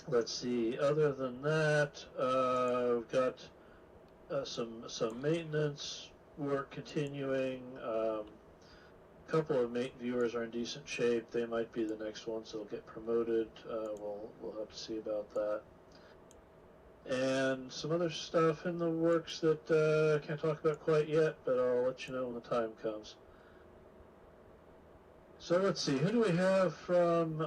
Let's see. Other than that, we've got some maintenance work continuing. A couple of mate viewers are in decent shape. They might be the next ones that'll get promoted. We'll have to see about that. And some other stuff in the works that I can't talk about quite yet, but I'll let you know when the time comes. So let's see. Who do we have from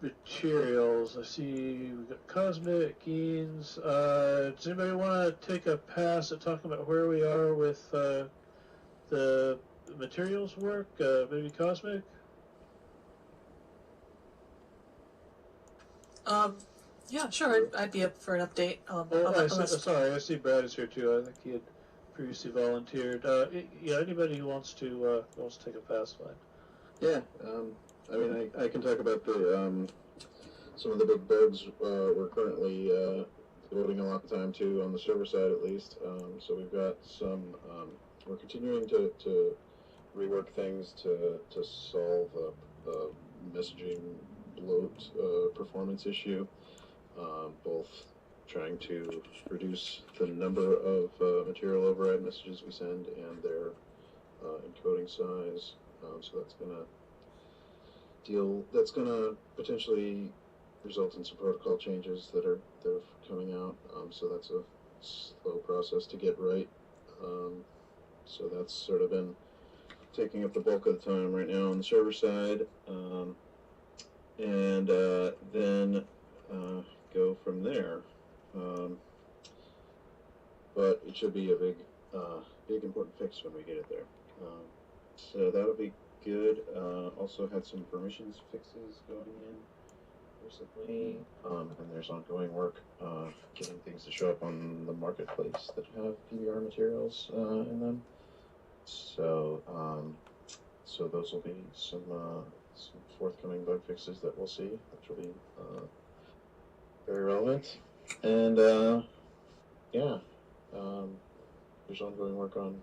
materials? I see we've got Cosmic, Geens. Does anybody want to take a pass at talking about where we are with the materials work? Maybe Cosmic? Um, yeah, sure. I'd be up for an update. Sorry, I see Brad is here too. I think he had previously volunteered. Yeah, anybody who wants to take a pass, fine. Yeah, I mean, I can talk about the some of the big bugs we're currently devoting a lot of time to on the server side, at least. So we've got some. We're continuing to rework things to solve a messaging bloat performance issue. Both trying to reduce the number of material override messages we send and their encoding size. So that's gonna potentially result in some protocol changes that are coming out. So that's a slow process to get right. So that's sort of been taking up the bulk of the time right now on the server side, and then go from there. But it should be a big important fix when we get it there. So that'll be good. Also had some permissions fixes going in recently, and there's ongoing work getting things to show up on the marketplace that have PBR materials in them. So so those will be some forthcoming bug fixes that we'll see, which will be very relevant. And yeah, there's ongoing work on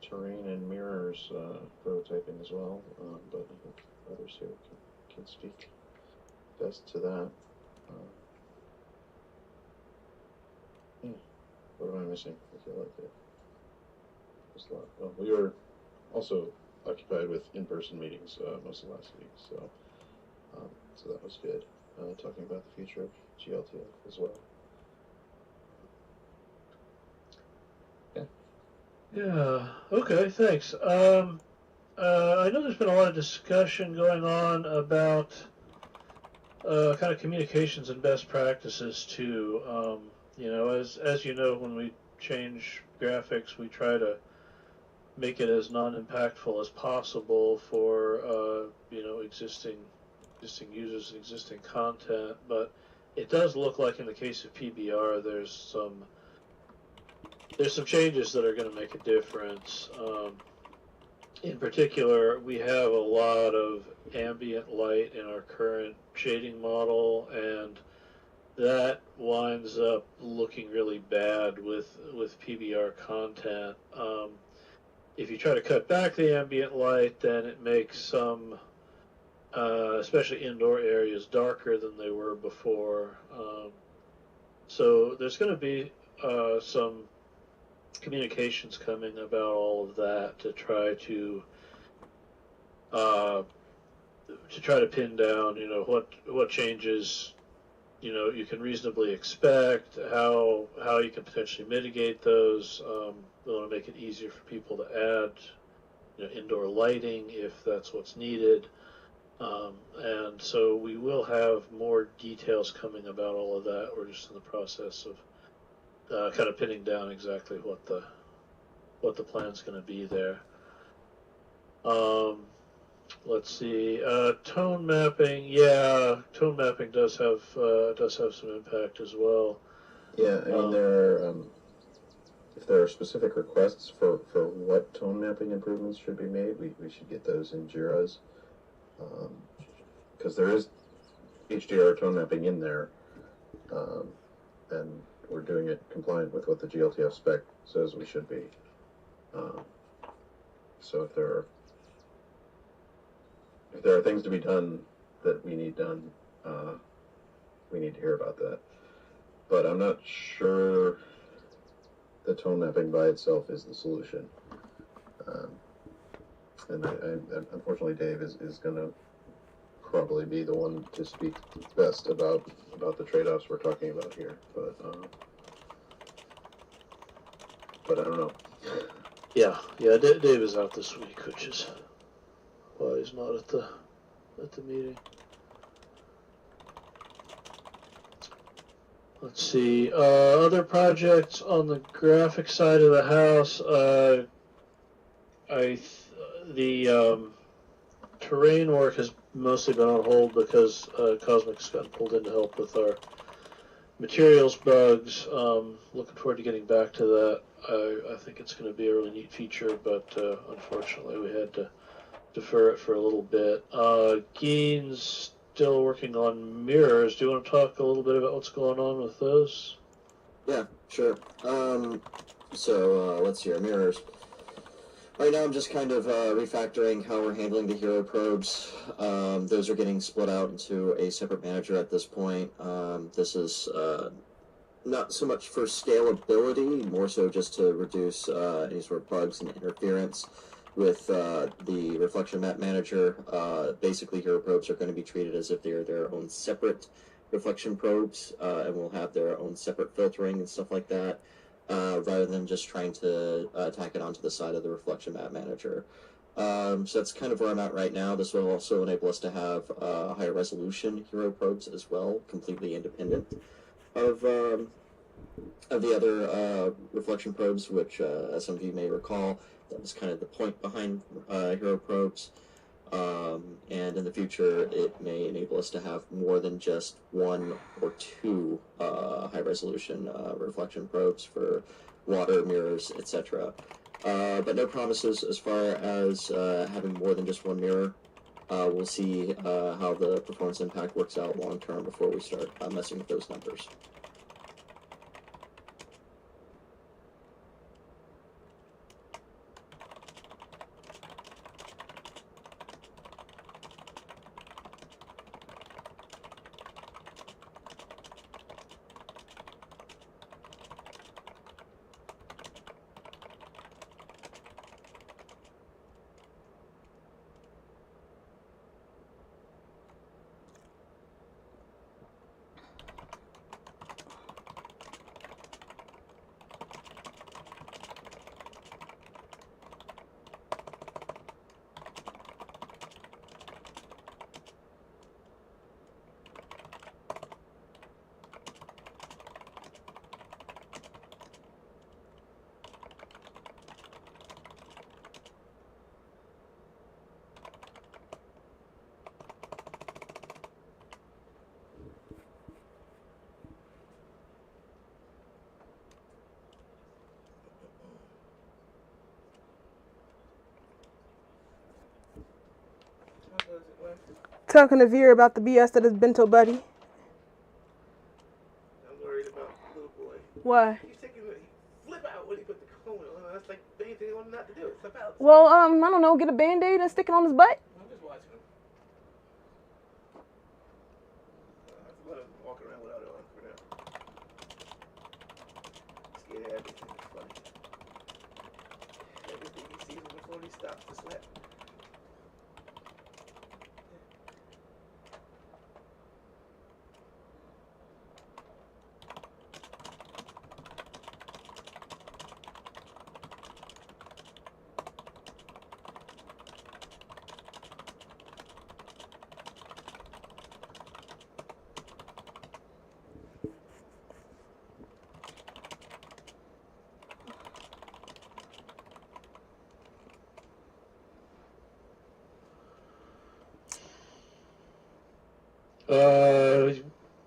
terrain and mirrors prototyping as well, but I think others here can speak best to that. Yeah. What am I missing? I feel like there's a lot. Well, we were also occupied with in-person meetings most of last week, so so that was good. Talking about the future of GLTF as well. Yeah. Okay. Thanks. I know there's been a lot of discussion going on about kind of communications and best practices too. As you know, when we change graphics, we try to make it as non-impactful as possible for existing users and existing content. But it does look like in the case of PBR, there's some changes that are going to make a difference. In particular, we have a lot of ambient light in our current shading model, and that winds up looking really bad with PBR content. If you try to cut back the ambient light, then it makes some, especially indoor areas, darker than they were before. So there's going to be some communications coming about all of that to try to pin down, what changes, you can reasonably expect, how you can potentially mitigate those. We want to make it easier for people to add, indoor lighting if that's what's needed. And so we will have more details coming about all of that. We're just in the process of kind of pinning down exactly what the plan's going to be there. Let's see. Tone mapping. Yeah, tone mapping does have some impact as well. Yeah, I mean if there are specific requests for what tone mapping improvements should be made, we should get those in JIRAs, because there is HDR tone mapping in there, and we're doing it compliant with what the GLTF spec says we should be. So if there are things to be done that we need done, we need to hear about that. But I'm not sure the tone mapping by itself is the solution. And unfortunately, Dave is going to probably be the one to speak best about the trade-offs we're talking about here. But I don't know. Yeah, Dave is out this week, which is why he's not at the meeting. Let's see. Other projects on the graphic side of the house. The terrain work has mostly been on hold because Cosmic's gotten pulled in to help with our materials bugs. Looking forward to getting back to that. I think it's going to be a really neat feature, but unfortunately we had to defer it for a little bit. Gein's still working on mirrors. Do you want to talk a little bit about what's going on with those? Yeah, sure. So let's see our mirrors. Right now I'm just kind of refactoring how we're handling the hero probes. Those are getting split out into a separate manager at this point. This is not so much for scalability, more so just to reduce any sort of bugs and interference with the reflection map manager. Basically, hero probes are going to be treated as if they are their own separate reflection probes, and will have their own separate filtering and stuff like that, rather than just trying to tack it onto the side of the reflection map manager. So that's kind of where I'm at right now. This will also enable us to have higher resolution hero probes as well, completely independent of the other reflection probes, which, as some of you may recall, that was kind of the point behind hero probes. And in the future, it may enable us to have more than just one or two high-resolution reflection probes for water, mirrors, etc. But no promises as far as having more than just one mirror. We'll see how the performance impact works out long-term before we start messing with those numbers. Talking to Veer about the BS that is Bento Buddy. I'm worried about little boy. Why? He's taking he flip out when he put the cone on. That's like the main thing I want him not to do. Flip out. Well, I don't know, get a Band-Aid and stick it on his butt. I'm just watching him. I have to let him walk around without it on for now. Scared of everything. It's funny. Everything he sees before he stops to slap.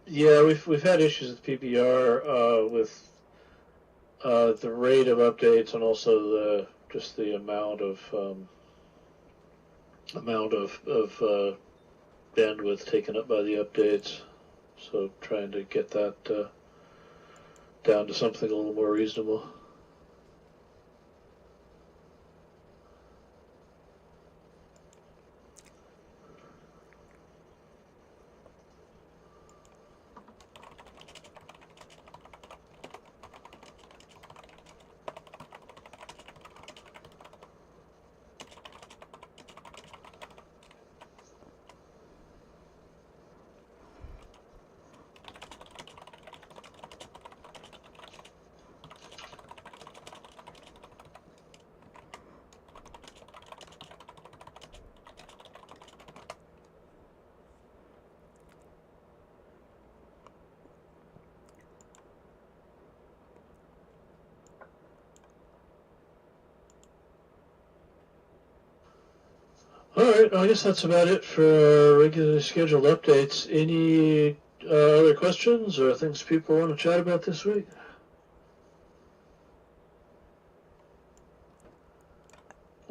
Yeah, we've had issues with PBR with the rate of updates and also the amount of bandwidth taken up by the updates. So trying to get that down to something a little more reasonable. All right, I guess that's about it for our regularly scheduled updates. Any other questions or things people want to chat about this week?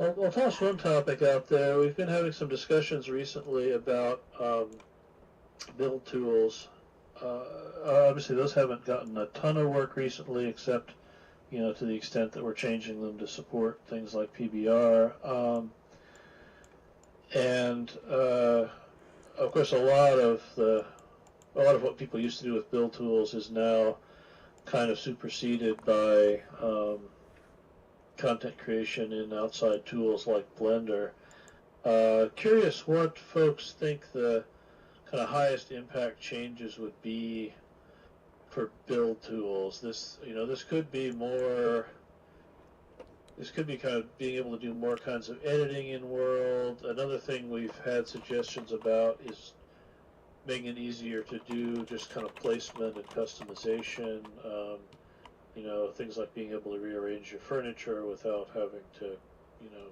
I'll toss one topic out there. We've been having some discussions recently about build tools. Obviously, those haven't gotten a ton of work recently, except to the extent that we're changing them to support things like PBR. And of course, a lot of what people used to do with build tools is now kind of superseded by content creation in outside tools like Blender. Curious what folks think the kind of highest impact changes would be for build tools. This could be more. This could be kind of being able to do more kinds of editing in World. Another thing we've had suggestions about is making it easier to do just kind of placement and customization. Things like being able to rearrange your furniture without having to,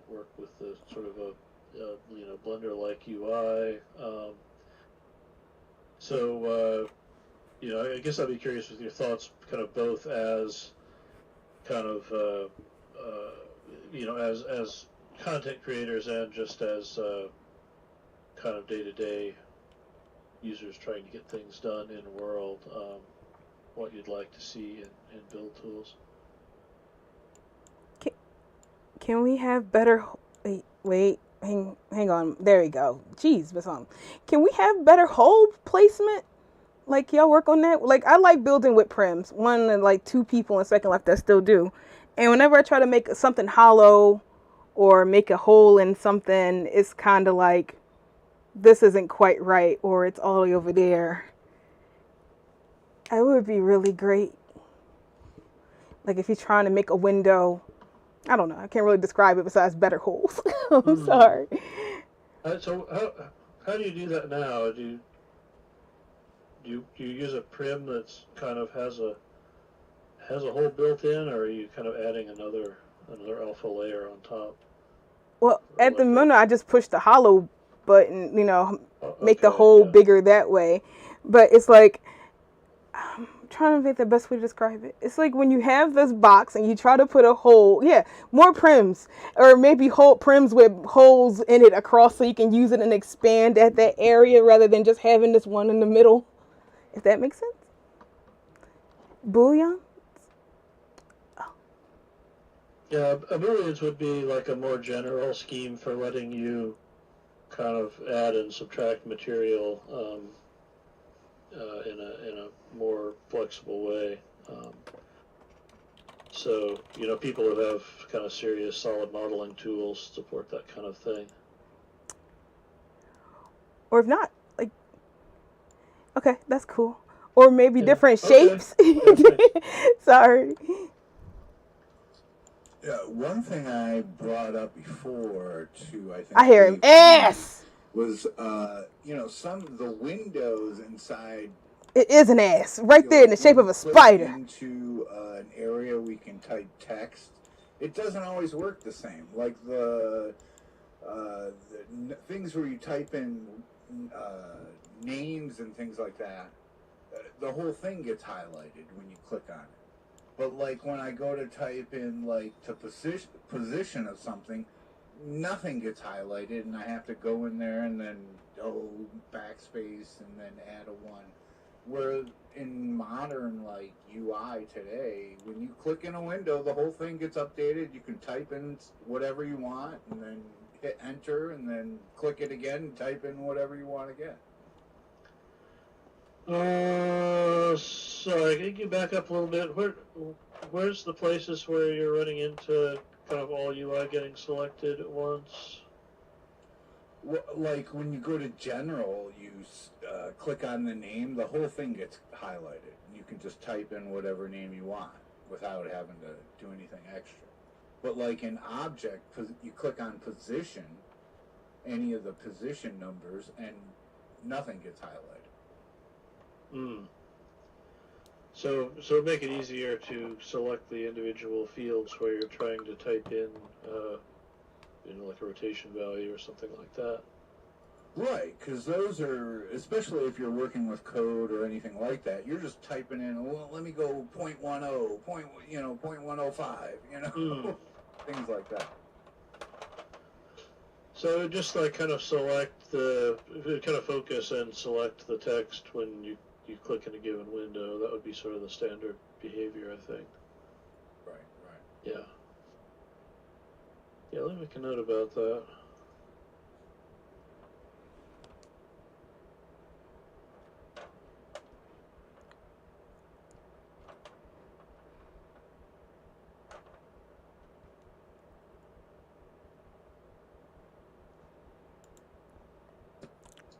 work with the sort of a Blender-like UI. I guess I'd be curious with your thoughts, kind of both as kind of as content creators and just as kind of day-to-day users trying to get things done in World, what you'd like to see in build tools. Can we have better? Wait, hang on. There we go. Jeez, but can we have better hole placement? Like, y'all work on that? Like, I like building with prims. One and like two people in Second Life that still do. And whenever I try to make something hollow or make a hole in something, it's kind of like, this isn't quite right, or it's all the way over there. It would be really great. Like if you're trying to make a window, I don't know, I can't really describe it besides better holes. I'm sorry. So how do you do that now? Do you use a prim that's kind of has a hole built in, or are you kind of adding another alpha layer on top? Well, at the moment, I just push the hollow button, make the Okay, hole yeah. bigger that way. But it's like, I'm trying to make the best way to describe it. It's like when you have this box and you try to put a hole, more prims, or maybe prims with holes in it across so you can use it and expand at that area rather than just having this one in the middle. If that makes sense. Boolean? Yeah, booleans would be like a more general scheme for letting you kind of add and subtract material in a more flexible way. People who have kind of serious solid modeling tools support that kind of thing. Or if not, like, okay, that's cool. Or maybe different Okay. shapes. Sorry. Yeah, one thing I brought up before to I think I hear him. Dave Ass! was some of the windows inside. It is an ass. Right there in the shape of a spider. Into an area we can type text. It doesn't always work the same. Like the things where you type in names and things like that, the whole thing gets highlighted when you click on it. But like when I go to type in like the position of something, nothing gets highlighted, and I have to go in there and then backspace and then add a 1. Where in modern like UI today, when you click in a window, the whole thing gets updated. You can type in whatever you want and then hit enter and then click it again and type in whatever you want again. Sorry, can you back up a little bit? Where's the places where you're running into kind of all UI getting selected at once? Like when you go to general, you click on the name, the whole thing gets highlighted. You can just type in whatever name you want without having to do anything extra. But like in object, you click on position, any of the position numbers, and nothing gets highlighted. So make it easier to select the individual fields where you're trying to type in like a rotation value or something like that. Right, because those are, especially if you're working with code or anything like that, you're just typing in, well, let me go 0.10, 0.105, things like that. So just like kind of focus and select the text when you click in a given window. That would be sort of the standard behavior, I think. Right. Yeah. Yeah, let me make a note about that.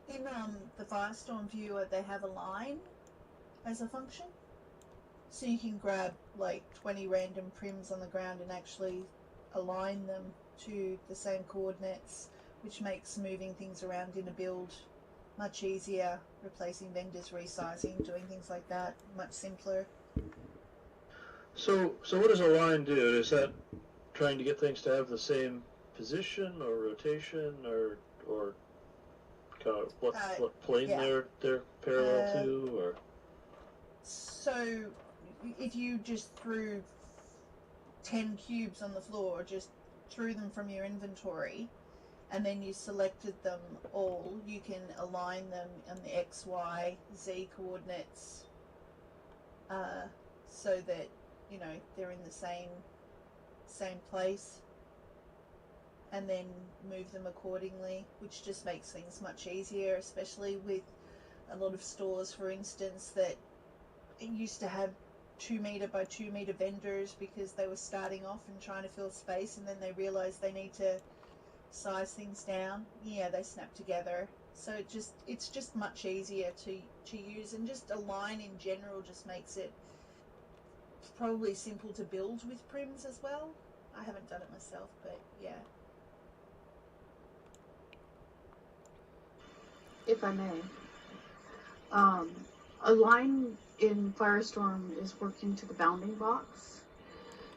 In the Firestorm viewer, they have align as a function. So you can grab like 20 random prims on the ground and actually align them to the same coordinates, which makes moving things around in a build much easier, replacing vendors, resizing, doing things like that, much simpler. So what does align do? Is that trying to get things to have the same position or rotation or kind of what plane they're parallel to, or? So if you just threw 10 cubes on the floor, just threw them from your inventory, and then you selected them all, you can align them on the X, Y, Z coordinates, so that they're in the same place, and then move them accordingly, which just makes things much easier, especially with a lot of stores, for instance, that used to have 2 meter by 2 meter vendors because they were starting off and trying to fill space, and then they realized they need to size things down. Yeah, they snap together. So it's just much easier to use, and just align in general just makes it probably simple to build with prims as well. I haven't done it myself, but yeah. If I may, align in Firestorm is working to the bounding box.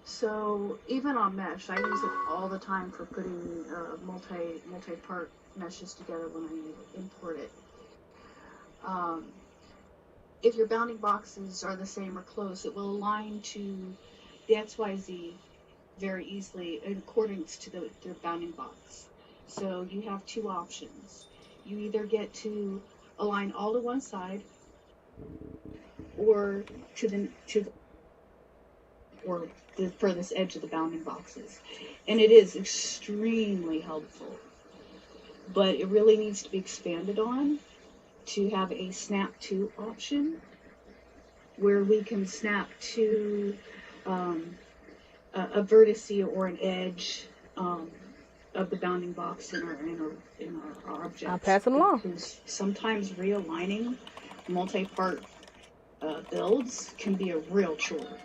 So even on mesh, I use it all the time for putting multi-part meshes together when I import it. If your bounding boxes are the same or close, it will align to the XYZ very easily in accordance to the bounding box. So you have 2 options. You either get to align all to one side, or to the furthest edge of the bounding boxes, and it is extremely helpful. But it really needs to be expanded on to have a snap to option, where we can snap to a vertice or an edge of the bounding box in our object. I'll pass it along. Because sometimes realigning multi-part builds can be a real chore.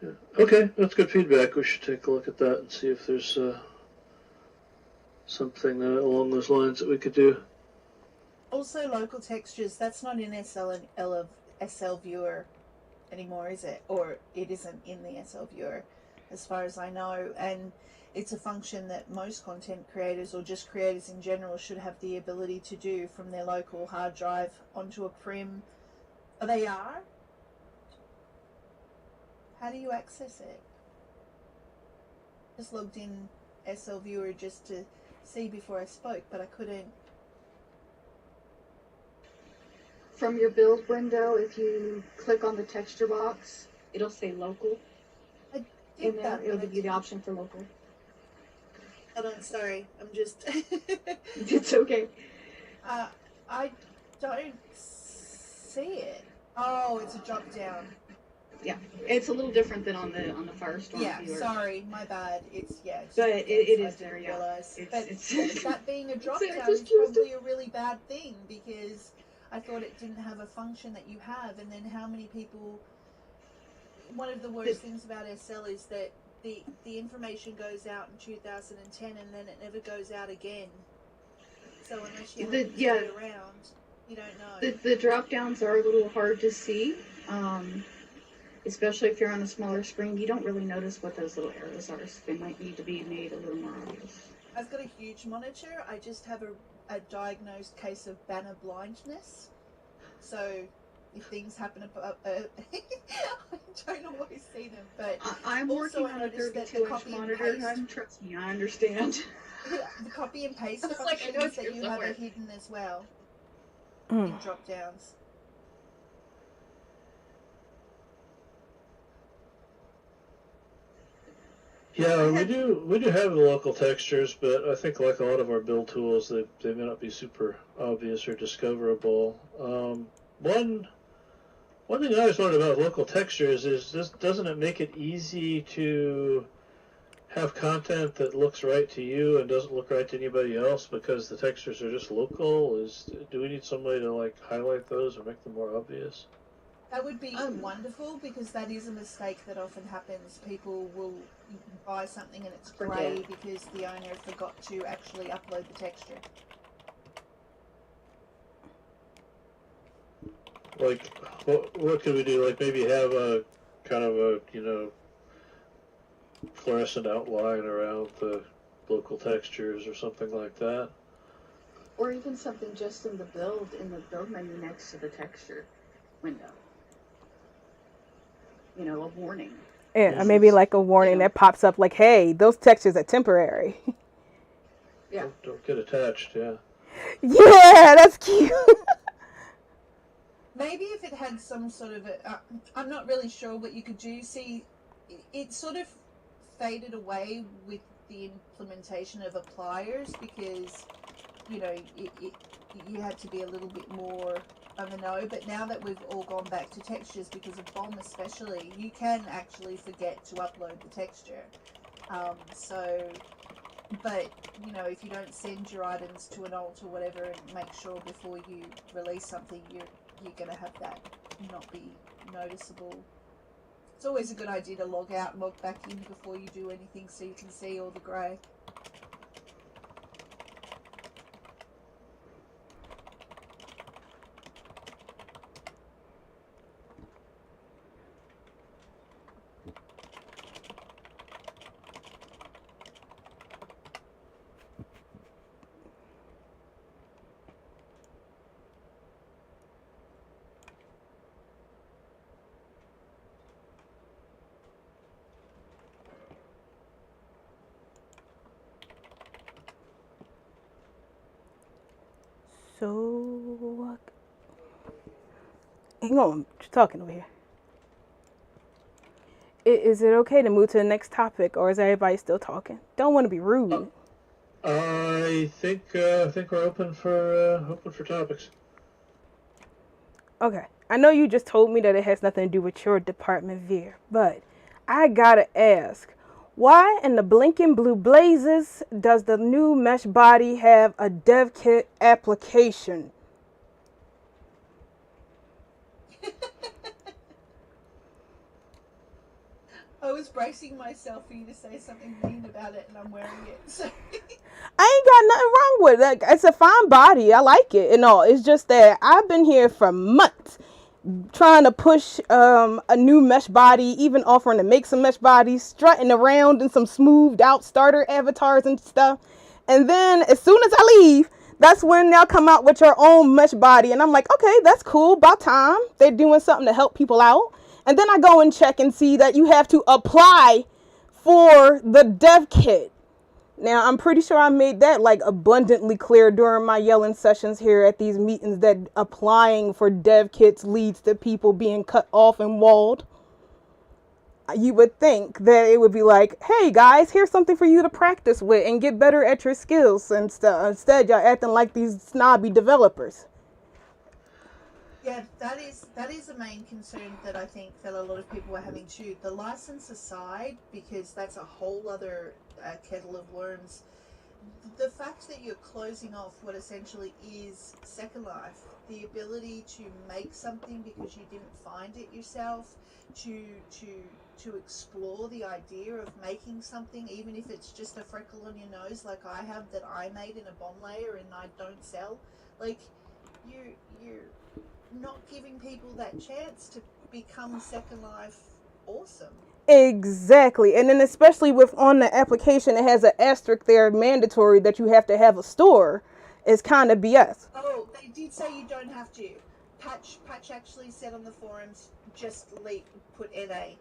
Yeah. Okay, that's good feedback. We should take a look at that and see if there's something along those lines that we could do. Also, local textures, that's not in SL Viewer anymore, is it? Or it isn't in the SL Viewer, as far as I know. And it's a function that most content creators, or just creators in general, should have the ability to do from their local hard drive onto a prim. Oh, they are? How do you access it? Just logged in SL Viewer just to see before I spoke, but I couldn't. From your build window, if you click on the texture box, it'll say local. I did and that. It'll give you the option for local. Hold on, sorry. I'm just... It's okay. I don't see it. Oh, it's a drop down. Yeah, it's a little different than on the Firestorm Yeah, viewer. sorry, my bad. It's But it is there, yeah. But that being a drop down is probably a really bad thing, because I thought it didn't have a function that you have, and then how many people... One of the worst things about SL is that the information goes out in 2010 and then it never goes out again. So unless you have to around, you don't know. The drop downs are a little hard to see. especially if you're on a smaller screen, you don't really notice what those little arrows are, so they might need to be made a little more obvious. I've got a huge monitor. I just have a diagnosed case of banner blindness. So if things happen above, I don't always see them. But I'm also working on a noticed that the 32-inch copy and monitor, paste- and trust me, I understand. the copy and paste It's like I know functions it's that you have are somewhere. hidden as well Mm. in drop downs. Yeah, I we had- do have the local textures, but I think like a lot of our build tools, they may not be super obvious or discoverable. One thing I always wondered about local textures is doesn't it make it easy to have content that looks right to you and doesn't look right to anybody else because the textures are just local? Do we need somebody to like highlight those or make them more obvious? That would be wonderful, because that is a mistake that often happens. People will buy something and it's grey because the owner forgot to actually upload the texture. Like, what could we do? Like, maybe have a kind of a, fluorescent outline around the local textures or something like that. Or even something just in the build menu next to the texture window. You know, a warning. Yeah, maybe like a warning that pops up like, hey, those textures are temporary. Yeah. Don't get attached, yeah. Yeah, that's cute. Maybe if it had some sort of I'm not really sure what you could do. See, it sort of faded away with the implementation of appliers, because, you had to be a little bit more of a know. But now that we've all gone back to textures, because of BOM especially, you can actually forget to upload the texture. But, if you don't send your items to an alt or whatever and make sure before you release something, you're going to have that not be noticeable. It's always a good idea to log out and log back in before you do anything so you can see all the grey. So, hang on, what you talking over here? Is it okay to move to the next topic, or is everybody still talking? Don't want to be rude. I think we're open for topics. Okay, I know you just told me that it has nothing to do with your department, Veer, but I gotta ask, why in the blinking blue blazes does the new mesh body have a dev kit application? I was bracing myself for you to say something mean about it, and I'm wearing it. So. I ain't got nothing wrong with it. Like, it's a fine body. I like it and all. It's just that I've been here for months trying to push a new mesh body, even offering to make some mesh bodies, strutting around in some smoothed out starter avatars and stuff. And then as soon as I leave, that's when they'll come out with your own mesh body. And I'm like, okay, that's cool. About time. They're doing something to help people out. And then I go and check and see that you have to apply for the dev kit. Now, I'm pretty sure I made that like abundantly clear during my yelling sessions here at these meetings, that applying for dev kits leads to people being cut off and walled. You would think that it would be like, hey guys, here's something for you to practice with and get better at your skills and stuff. Instead, y'all acting like these snobby developers. Yeah, that is a main concern that I think that a lot of people are having too. The license aside, because that's a whole other kettle of worms. The fact that you're closing off what essentially is Second Life, the ability to make something because you didn't find it yourself, to explore the idea of making something, even if it's just a freckle on your nose like I have that I made in a BOM layer and I don't sell. Like, you're not giving people that chance to become Second Life awesome. Exactly. And then especially with on the application, it has an asterisk there, mandatory, that you have to have a store. Is kind of BS. Oh, they did say you don't have to. Patch actually said on the forums, just put NA.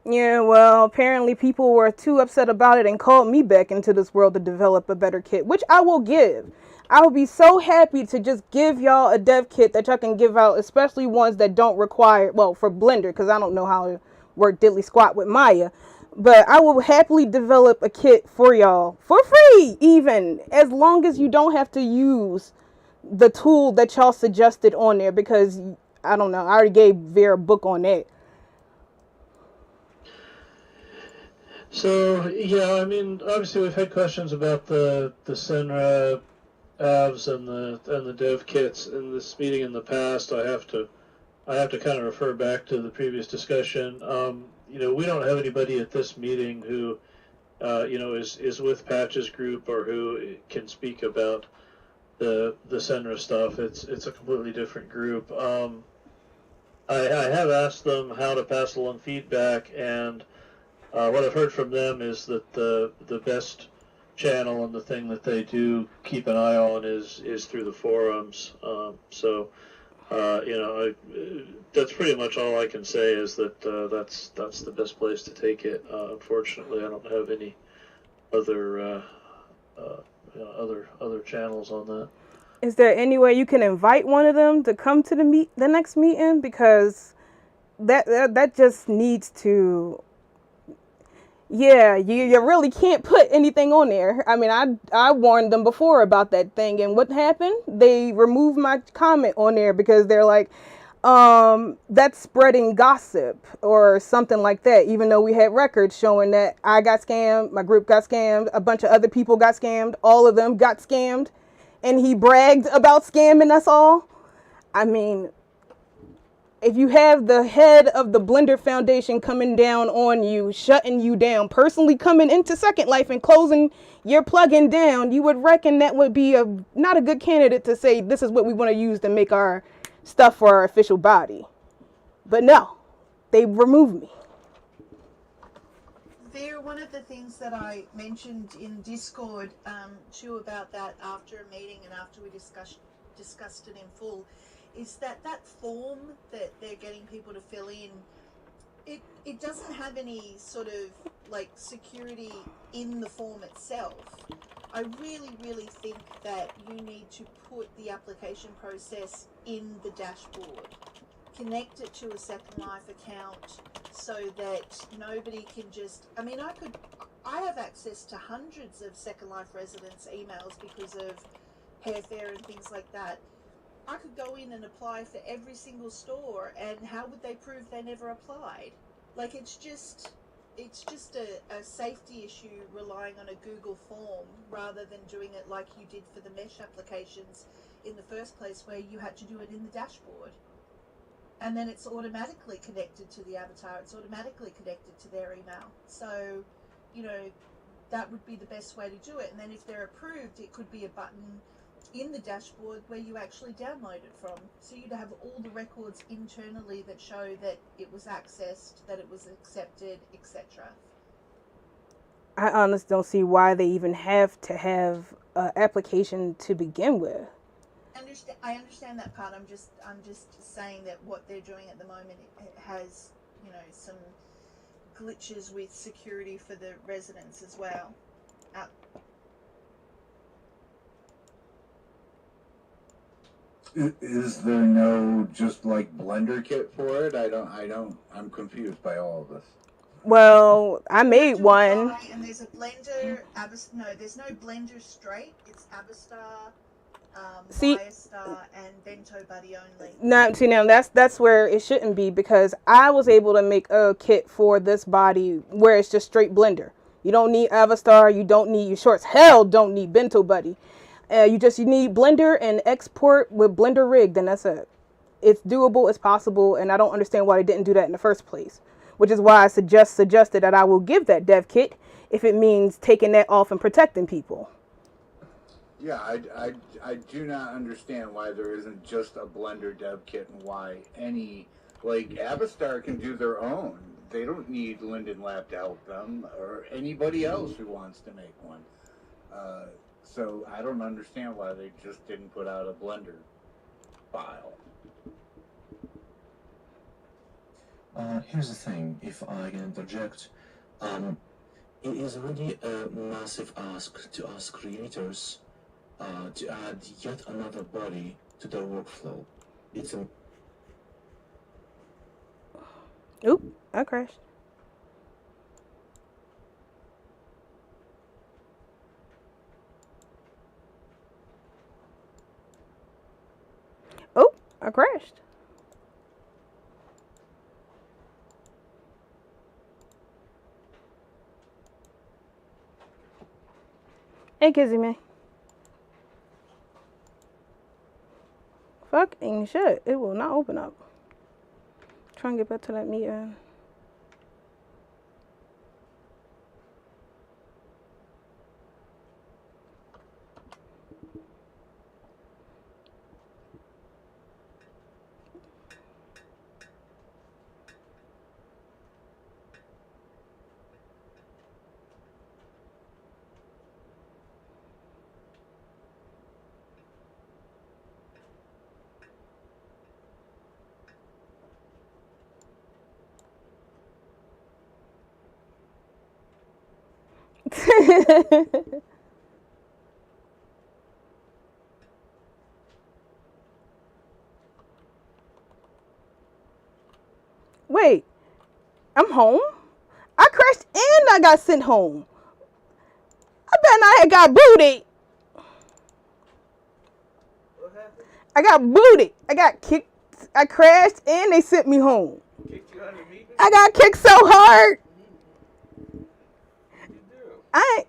Yeah, well, apparently people were too upset about it and called me back into this world to develop a better kit, which I will give. I will be so happy to just give y'all a dev kit that y'all can give out, especially ones that don't require, well, for Blender, because I don't know how to work diddly squat with Maya. But I will happily develop a kit for y'all, for free even, as long as you don't have to use the tool that y'all suggested on there, because, I don't know, I already gave Vera a book on that. So yeah, I mean, obviously we've had questions about the Senra avs and the dev kits in this meeting in the past. I have to kind of refer back to the previous discussion. You know, we don't have anybody at this meeting who you know, is with Patch's group or who can speak about the Senra stuff. It's a completely different group. I have asked them how to pass along feedback, and what I've heard from them is that the best channel and the thing that they do keep an eye on is through the forums. So you know, that's pretty much all I can say is that that's the best place to take it. Unfortunately, I don't have any other you know, other channels on that. Is there any way you can invite one of them to come to the next meeting? Because that just needs to. Yeah, you really can't put anything on there. I mean, I warned them before about that thing, and what happened? They removed my comment on there because they're like, that's spreading gossip or something like that, even though we had records showing that I got scammed, my group got scammed, a bunch of other people got scammed, all of them got scammed, and he bragged about scamming us all. I mean, if you have the head of the Blender Foundation coming down on you, shutting you down, personally coming into Second Life and closing your plugin down, you would reckon that would be not a good candidate to say this is what we want to use to make our stuff for our official body. But no, they removed me. There, one of the things that I mentioned in Discord to about that after a meeting and after we discussed it in full, is that form that they're getting people to fill in, it doesn't have any sort of like security in the form itself. I really think that you need to put the application process in the dashboard, connect it to a Second Life account so that nobody can just, I mean, I have access to hundreds of Second Life residents' emails because of Hair Fair and things like that. I could go in and apply for every single store, and how would they prove they never applied? Like, it's just a safety issue relying on a Google form rather than doing it like you did for the mesh applications in the first place, where you had to do it in the dashboard. And then it's automatically connected to the avatar, it's automatically connected to their email. So, you know, that would be the best way to do it. And then if they're approved, it could be a button in the dashboard where you actually download it from, so you'd have all the records internally that show that it was accessed, that it was accepted, etc. I honestly don't see why they even have to have an application to begin with. I understand that part. I'm just saying that what they're doing at the moment, it has, you know, some glitches with security for the residents as well. Is there no just like Blender kit for it? I'm confused by all of this. Well, I made one. And there's a Blender, there's no Blender straight. It's Avastar, Firestar, and Bento Buddy only. Now that's where it shouldn't be, because I was able to make a kit for this body where it's just straight Blender. You don't need Avastar, you sure as hell don't need Bento Buddy. You need Blender and export with Blender rigged, and that's it. It's doable, it's possible, and I don't understand why they didn't do that in the first place. Which is why I suggested that I will give that dev kit if it means taking that off and protecting people. Yeah, I do not understand why there isn't just a Blender dev kit, and why any Like, Avastar can do their own. They don't need Linden Lab to help them, or anybody else who wants to make one. So I don't understand why they just didn't put out a Blender file. Here's the thing, if I can interject. It is really a massive ask to us creators to add yet another body to their workflow. It's a Oop, I crashed. Oh, I crashed. Hey, Kizzy man. Fucking shit. It will not open up. Try and get back to that meeting. Wait, I'm home? I crashed and I got sent home. I bet I had got booted. What happened? I got booted. I got kicked. I crashed and they sent me home. Kicked you out of the meeting? I got kicked so hard. You do. I ain't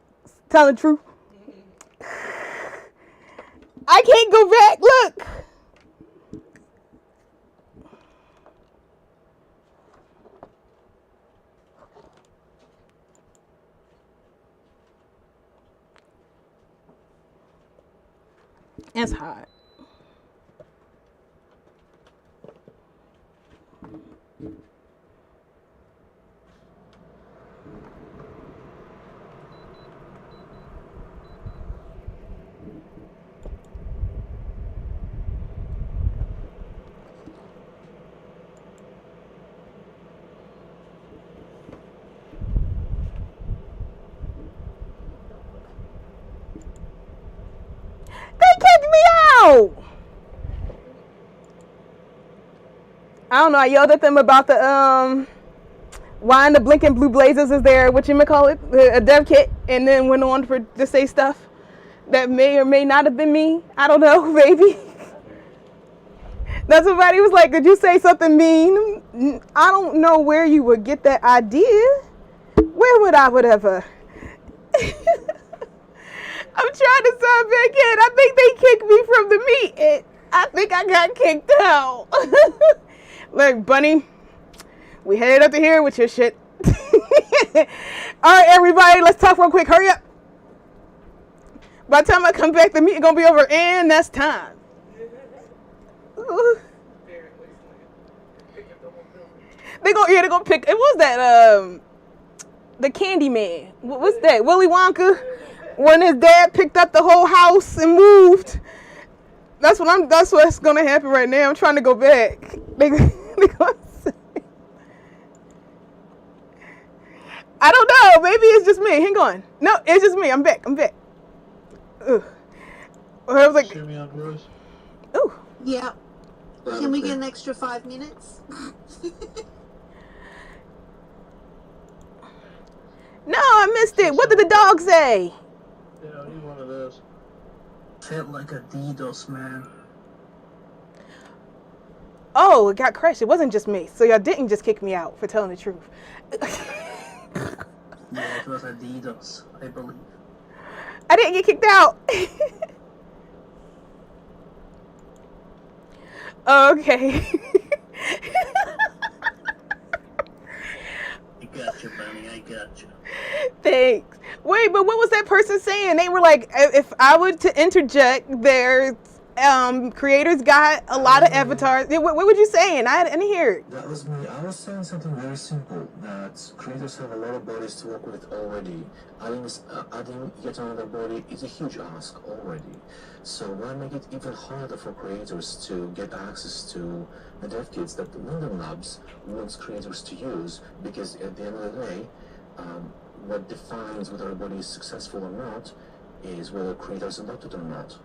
telling the truth. I can't go back. Look. It's hot. They kicked me out. I don't know. I yelled at them about the why the blinking blue blazers is there, a dev kit, and then went on to say stuff that may or may not have been me. I don't know, maybe. That somebody was like, "Did you say something mean?" I don't know where you would get that idea. Where would I ever? I'm trying to sign back in. I think they kicked me from the meeting. I think I got kicked out. Look, Bunny, we headed up to here with your shit. All right, everybody, let's talk real quick. Hurry up. By the time I come back, the meeting gonna be over, and that's time. They're gonna pick. It was that the Candy Man. What's that? Willy Wonka. When his dad picked up the whole house and moved. That's what's gonna happen right now. I'm trying to go back. They gonna say, I don't know. Maybe it's just me. Hang on. No, it's just me. I'm back. Ugh. I was like, Hear me on Rose? ooh. Yeah. Can we get an extra 5 minutes? No, I missed it. What did the dog say? Yeah, I need one of those. felt like a DDoS, man. Oh, it got crashed. It wasn't just me. So y'all didn't just kick me out for telling the truth. Yeah, it was a DDoS, I believe. I didn't get kicked out. Okay. I got you, Bunny, I got you. Thanks. Wait, but what was that person saying? They were like, if I were to interject, there's creators got a lot of avatars. What were you saying? I didn't hear it. That was me. I was saying something very simple, that creators have a lot of bodies to work with already. Adding yet another body is a huge ask already. So why make it even harder for creators to get access to the dev kits that Linden Labs wants creators to use? Because at the end of the day, what defines whether a body is successful or not is whether creators adopt it or not.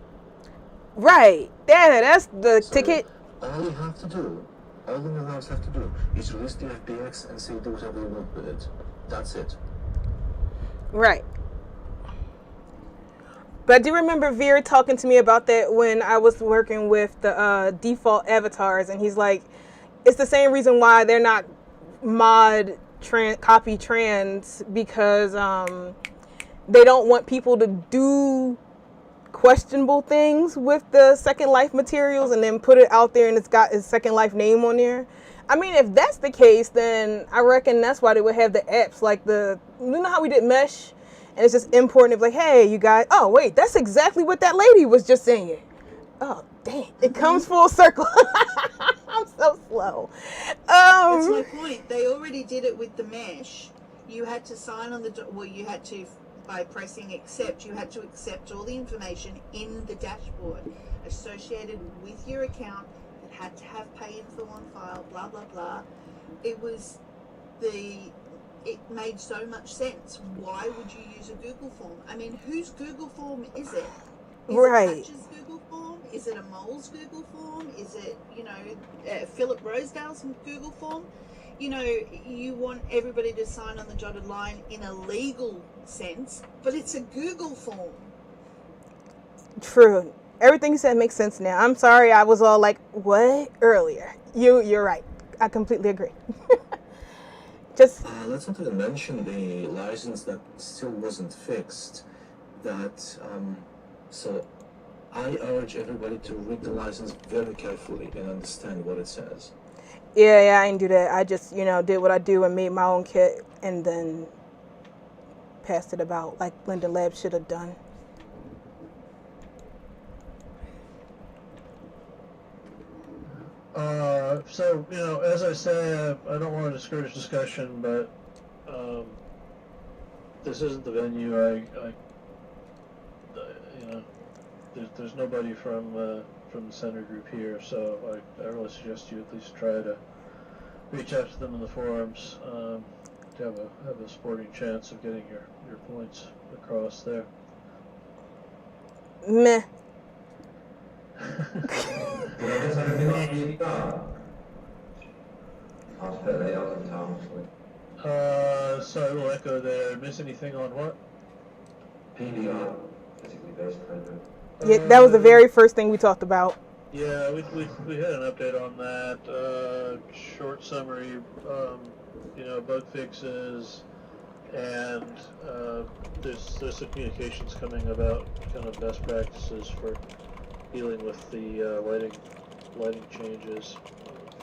Right. That's the ticket. All you have to do, all the labs have to do, is release the FBX and say do whatever you want with it. That's it. Right. But I do remember Veer talking to me about that when I was working with the default avatars, and he's like, it's the same reason why they're not copy trans, because they don't want people to do questionable things with the Second Life materials and then put it out there and it's got his Second Life name on there. I mean, if that's the case, then I reckon that's why they would have the apps like you know how we did Mesh, and it's just important. It's like, hey, you guys, oh wait, that's exactly what that lady was just saying. Oh dang, it comes full circle. I'm so slow. That's my point. They already did it with the Mesh. You had to sign on you had to, by pressing accept, you had to accept all the information in the dashboard associated with your account that had to have pay info on file, blah, blah, blah. It made so much sense. Why would you use a Google form? I mean, whose Google form is it? Is right. it Patch's Google form? Is it a mole's Google form? Is it, Philip Rosedale's Google form? You want everybody to sign on the dotted line in a legal sense, but it's a Google form. True. Everything you said makes sense now. I'm sorry I was all like, what? Earlier. You're right. I completely agree. Just let's not even mention the license that still wasn't fixed. So I urge everybody to read the license very carefully and understand what it says. Yeah, I didn't do that. I just, did what I do and made my own kit and then passed it about like Linden Labs should have done. So, as I say, I don't want to discourage discussion, but this isn't the venue. There's nobody from the center group here, so I really suggest you at least try to reach out to them in the forums to have a sporting chance of getting your points across there. Meh. Sorry, we'll echo there. Miss anything on what? PBR, physically based program. Yeah, that was the very first thing we talked about. Yeah, we had an update on that. Short summary, bug fixes, and there's some communications coming about kind of best practices for dealing with the lighting changes.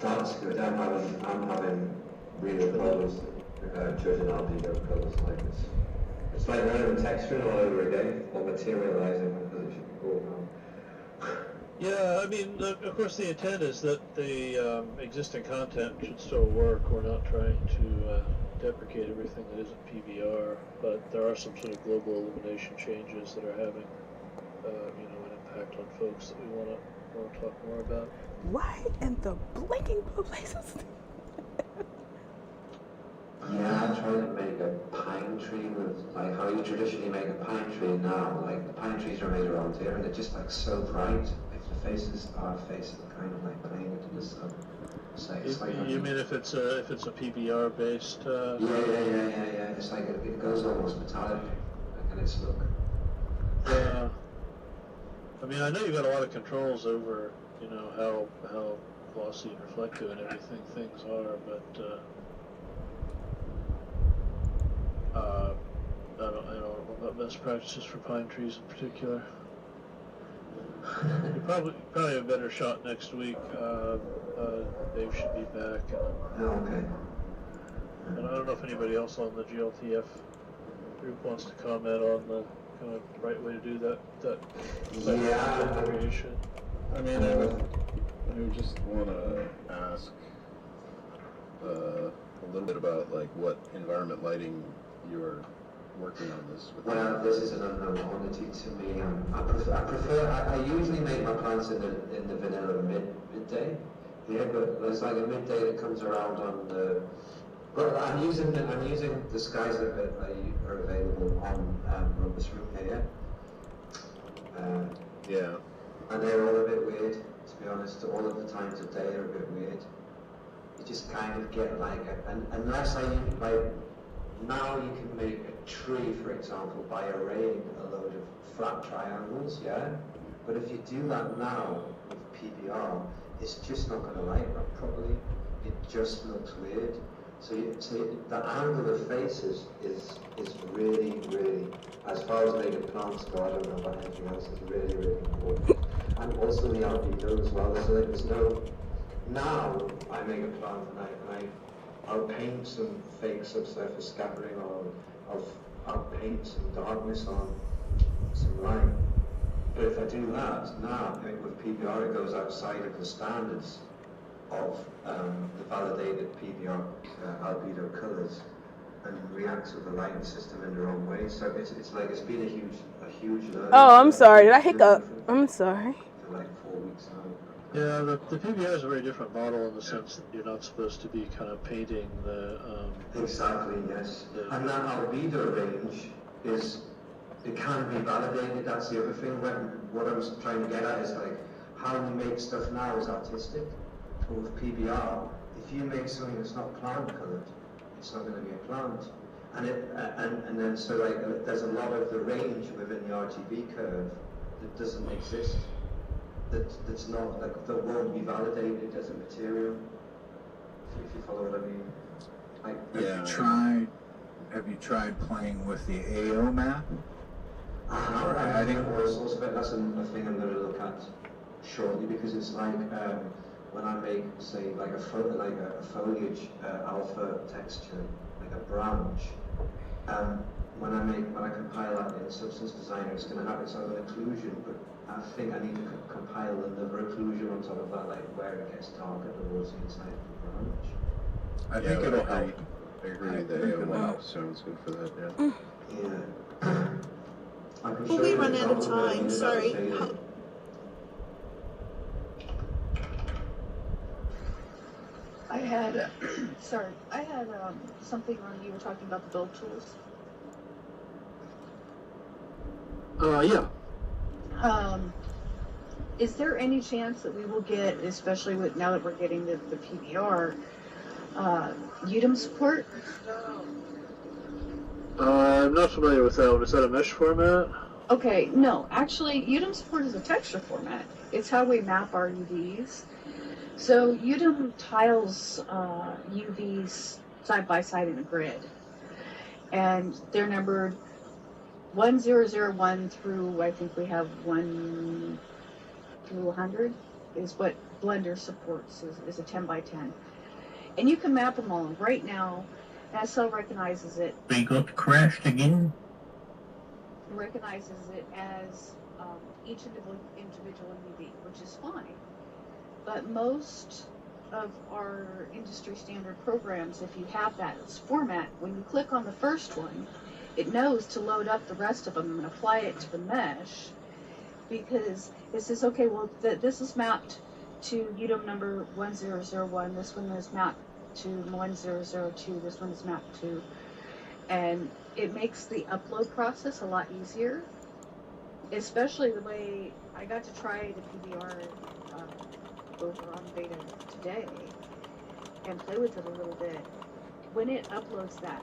That's good. I'm having real problems judging RDO colors like this. It's like random texturing all over again, or materializing because it should be all wrong. Yeah, I mean, of course the intent is that the existing content should still work. We're not trying to deprecate everything that isn't PBR, but there are some sort of global illumination changes that are having, an impact on folks that we want to talk more about. Why in the blinking blue places? Yeah, I'm trying to make a pine tree with, like, how you traditionally make a pine tree now. Like, the pine trees are made around here, and they're just, like, so bright. Like, the faces are kind of, like, playing into the sun. So it's like... You mean if it's a PBR based? Yeah. It's like, it goes almost metallic, like, in its look. Yeah. I mean, I know you've got a lot of controls over, how glossy and reflective and everything things are, but, I don't know about best practices for pine trees in particular. You probably have a better shot next week. Dave should be back. Okay. And I don't know if anybody else on the GLTF group wants to comment on the kind of right way to do that Yeah. creation. I mean, I just want to ask a little bit about like what environment lighting you're working on this with. Well, this is an unknown quantity to me. I usually make my plants in the vanilla midday. Yeah, but there's like a midday that comes around on the. Well, I'm using the skies that are available on Rhombus Room here. Yeah. And they're all a bit weird, to be honest. All of the times of day are a bit weird. You just kind of get like unless now you can make a tree, for example, by arraying a load of flat triangles, yeah? But if you do that now with PBR, it's just not going to light up properly. It just looks weird. So the angle of faces is really, really, as far as making plants go, I don't know about anything else, it's really, really important. And also the albedo as well, so that there's no, now I make a plant and I'll paint some fake subsurface scattering or I'll paint some darkness on some light. But if I do that now, with PBR it goes outside of the standards of the validated PBR albedo colours and reacts with the lighting system in their own way. So it's like it's been a huge learning. Oh, I'm sorry. Did I hiccup? I'm sorry. For like 4 weeks now. Yeah, the PBR is a very different model in the sense that you're not supposed to be kind of painting the. Exactly, yes. And that albedo range it can be validated. That's the other thing. What I was trying to get at is like how we make stuff now is artistic. But with PBR, if you make something that's not plant coloured, it's not going to be a plant. And then so like there's a lot of the range within the RGB curve that doesn't exist. That's not like that won't be validated as a material. If you follow what I mean. Like, Have you tried playing with the AO map? Or adding all sorts of it. That's another thing I'm going to look at shortly because it's like when I make, say, like a foliage alpha texture, like a branch. When I compile that in Substance Designer, it's going to have its own occlusion, but I think I need to compile another occlusion on top of that, like where it gets darker towards the inside of the branch. I think it'll help. I agree. The AO map sounds good for that. Yeah. Yeah. Well, we run out of time. Sorry. I had, something on, you were talking about the build tools. Yeah. Is there any chance that we will get, especially with now that we're getting the PBR, UDIM support? I'm not familiar with that one. Is that a mesh format? Okay, no. Actually, UDIM support is a texture format. It's how we map our UVs. So UDIM tiles UVs side by side in a grid. And they're numbered 1001 through, I think we have 1 through 100 is what Blender supports, is a 10 by 10. And you can map them all. Right now, SL recognizes it. They got crashed again? Recognizes it as each individual UV, which is fine. But most of our industry standard programs, if you have that as format, when you click on the first one, it knows to load up the rest of them and apply it to the mesh, because it says, okay, well, this is mapped to UDIM number 1001, this one is mapped to 1002, this one is mapped to, and it makes the upload process a lot easier, especially the way I got to try the PBR over on beta today and play with it a little bit. When it uploads that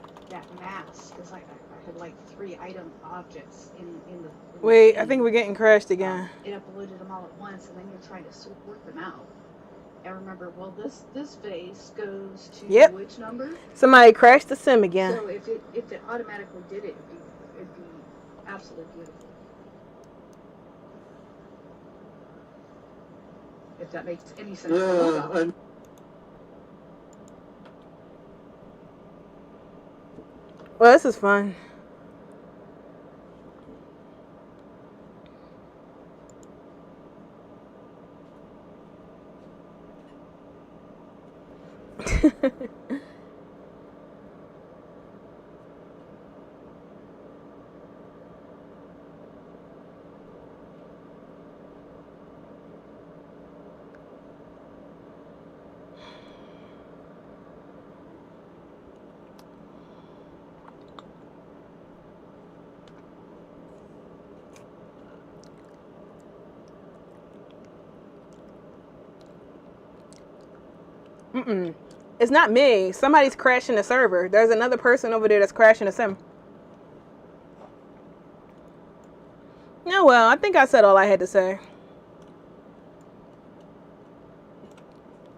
mask, because I had like 3 item objects in the Wait, I think we're getting crashed again. It uploaded them all at once, and then you're trying to work them out. And remember, well, this vase goes to which number? Somebody crashed the sim again. So if it automatically did it, it'd be absolutely beautiful. If that makes any sense. Yeah. Well, this is fun. Mm-mm. It's not me. Somebody's crashing the server. There's another person over there that's crashing the sim. Yeah, well, I think I said all I had to say.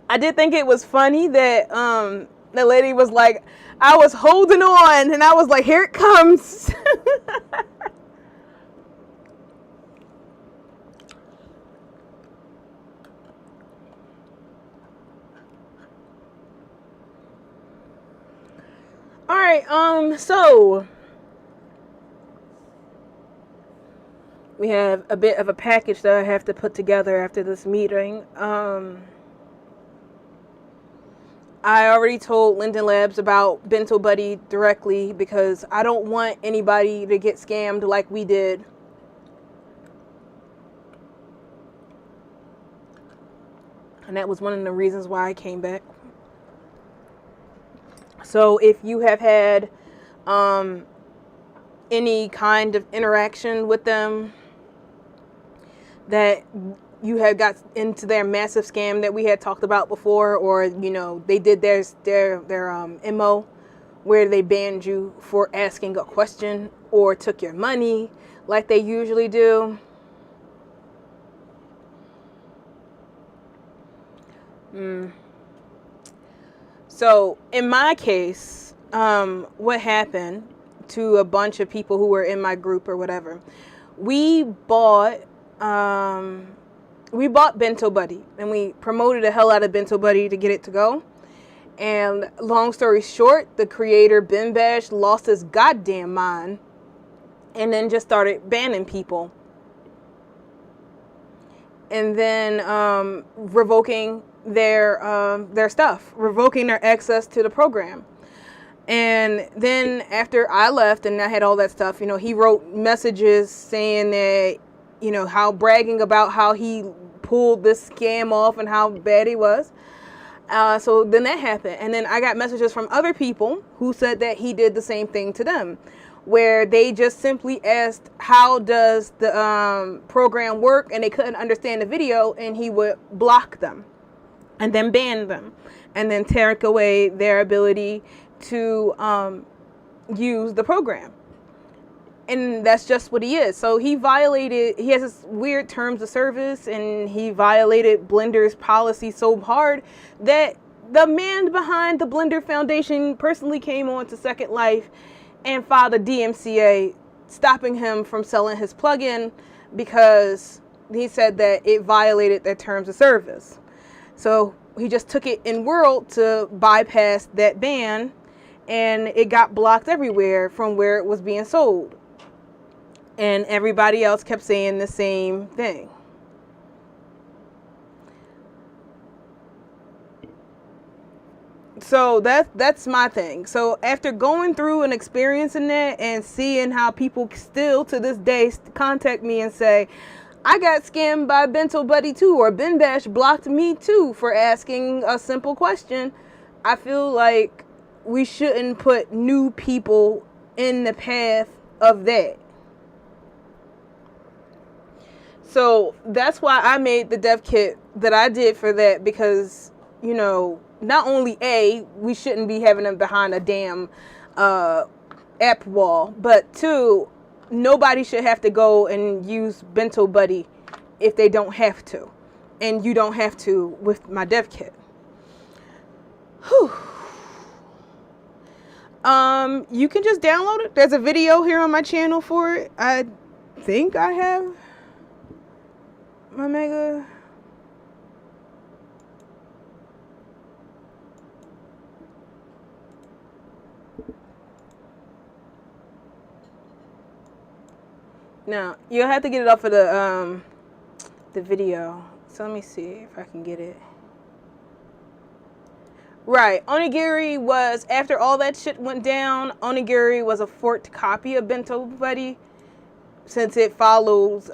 I did think it was funny that the lady was like, I was holding on, and I was like, here it comes. All right, so we have a bit of a package that I have to put together after this meeting. I already told Linden Labs about Bento Buddy directly because I don't want anybody to get scammed like we did. And that was one of the reasons why I came back. So if you have had any kind of interaction with them that you had got into their massive scam that we had talked about before, or you know they did their MO where they banned you for asking a question or took your money like they usually do. So in my case, what happened to a bunch of people who were in my group or whatever, we bought Bento Buddy and we promoted the hell out of Bento Buddy to get it to go. And long story short, the creator Ben Bash lost his goddamn mind and then just started banning people. And then revoking their stuff, revoking their access to the program. And then after I left and I had all that stuff, you know, he wrote messages saying that, you know, how bragging about how he pulled this scam off and how bad he was. So then that happened. And then I got messages from other people who said that he did the same thing to them, where they just simply asked, how does the program work? And they couldn't understand the video and he would block them and then ban them and then take away their ability to use the program. And that's just what he is. So he has this weird terms of service and he violated Blender's policy so hard that the man behind the Blender Foundation personally came on to Second Life and filed a DMCA stopping him from selling his plugin because he said that it violated their terms of service. So he just took it in world to bypass that ban and it got blocked everywhere from where it was being sold. And everybody else kept saying the same thing. So that's my thing. So after going through and experiencing that and seeing how people still to this day contact me and say, I got scammed by Bento Buddy too, or Ben Bash blocked me too for asking a simple question, I feel like we shouldn't put new people in the path of that. So that's why I made the dev kit that I did for that, because, you know, not only we shouldn't be having them behind a damn app wall, but two, nobody should have to go and use Bento Buddy if they don't have to. And you don't have to with my dev kit. Whew. You can just download it. There's a video here on my channel for it. I think I have my mega. Now, you'll have to get it off of the video. So let me see if I can get it. Right. Onigiri was, after all that shit went down, Onigiri was a forked copy of Bento Buddy, since it follows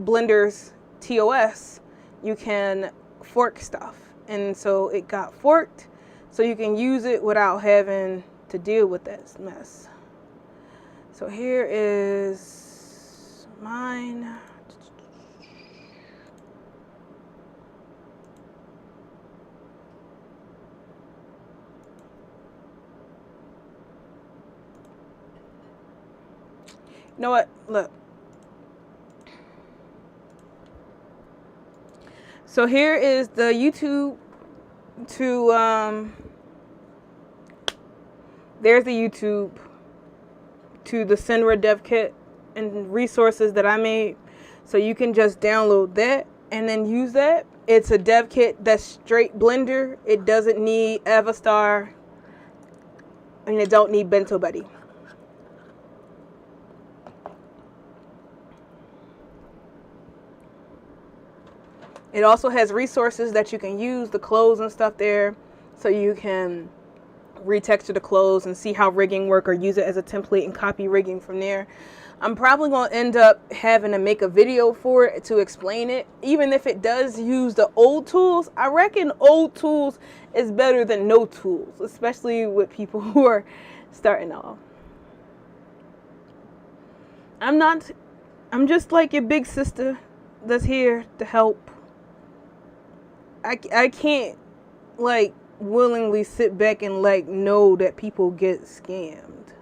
Blender's TOS. You can fork stuff, and so it got forked, so you can use it without having to deal with that mess. So here is mine. You know what? Look. So here is the YouTube to there's the YouTube to the Senra dev kit and resources that I made. So you can just download that and then use that. It's a dev kit that's straight Blender. It doesn't need Avastar, and it don't need Bento Buddy. It also has resources that you can use, the clothes and stuff there, so you can retexture the clothes and see how rigging work, or use it as a template and copy rigging from there. I'm probably going to end up having to make a video for it to explain it. Even if it does use the old tools, I reckon old tools is better than no tools, especially with people who are starting off. I'm just like your big sister that's here to help. I can't like willingly sit back and like know that people get scammed.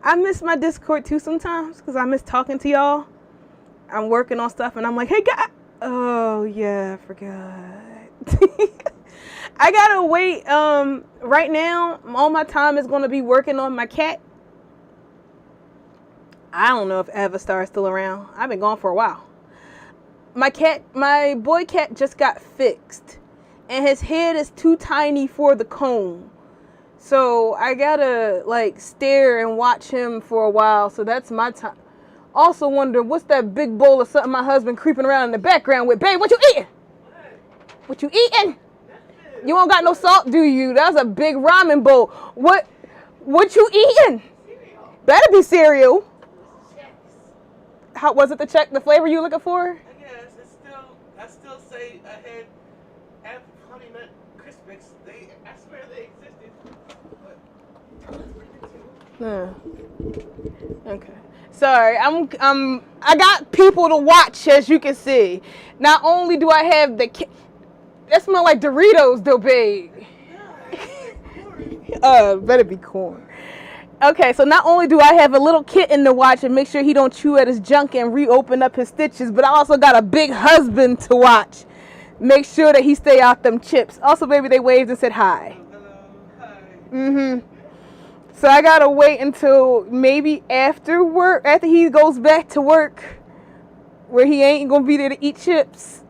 I miss my Discord too sometimes, because I miss talking to y'all. I'm working on stuff and I'm like, hey guy, oh yeah, I forgot. I gotta wait. Right now all my time is gonna be working on my cat. I don't know if Avastar is still around. I've been gone for a while. My boy cat just got fixed, and his head is too tiny for the comb. So I gotta like stare and watch him for a while. So that's my time. Also wondering, what's that big bowl of something my husband creeping around in the background with? Babe, what you eating? What you eating? You don't got no salt, do you? That's a big ramen bowl. What you eating? Better be cereal. How was it? The flavor you looking for? I still say I had Honey Nut Crispix. I swear they existed. Okay. Sorry, I got people to watch, as you can see. Not only do I have the that smell like Doritos though, babe. Better be corn. Okay, so not only do I have a little kitten to watch and make sure he don't chew at his junk and reopen up his stitches, but I also got a big husband to watch. Make sure that he stay out them chips. Also, baby, they waved and said hi. Hi. So I gotta wait until maybe after work, after he goes back to work, where he ain't gonna be there to eat chips.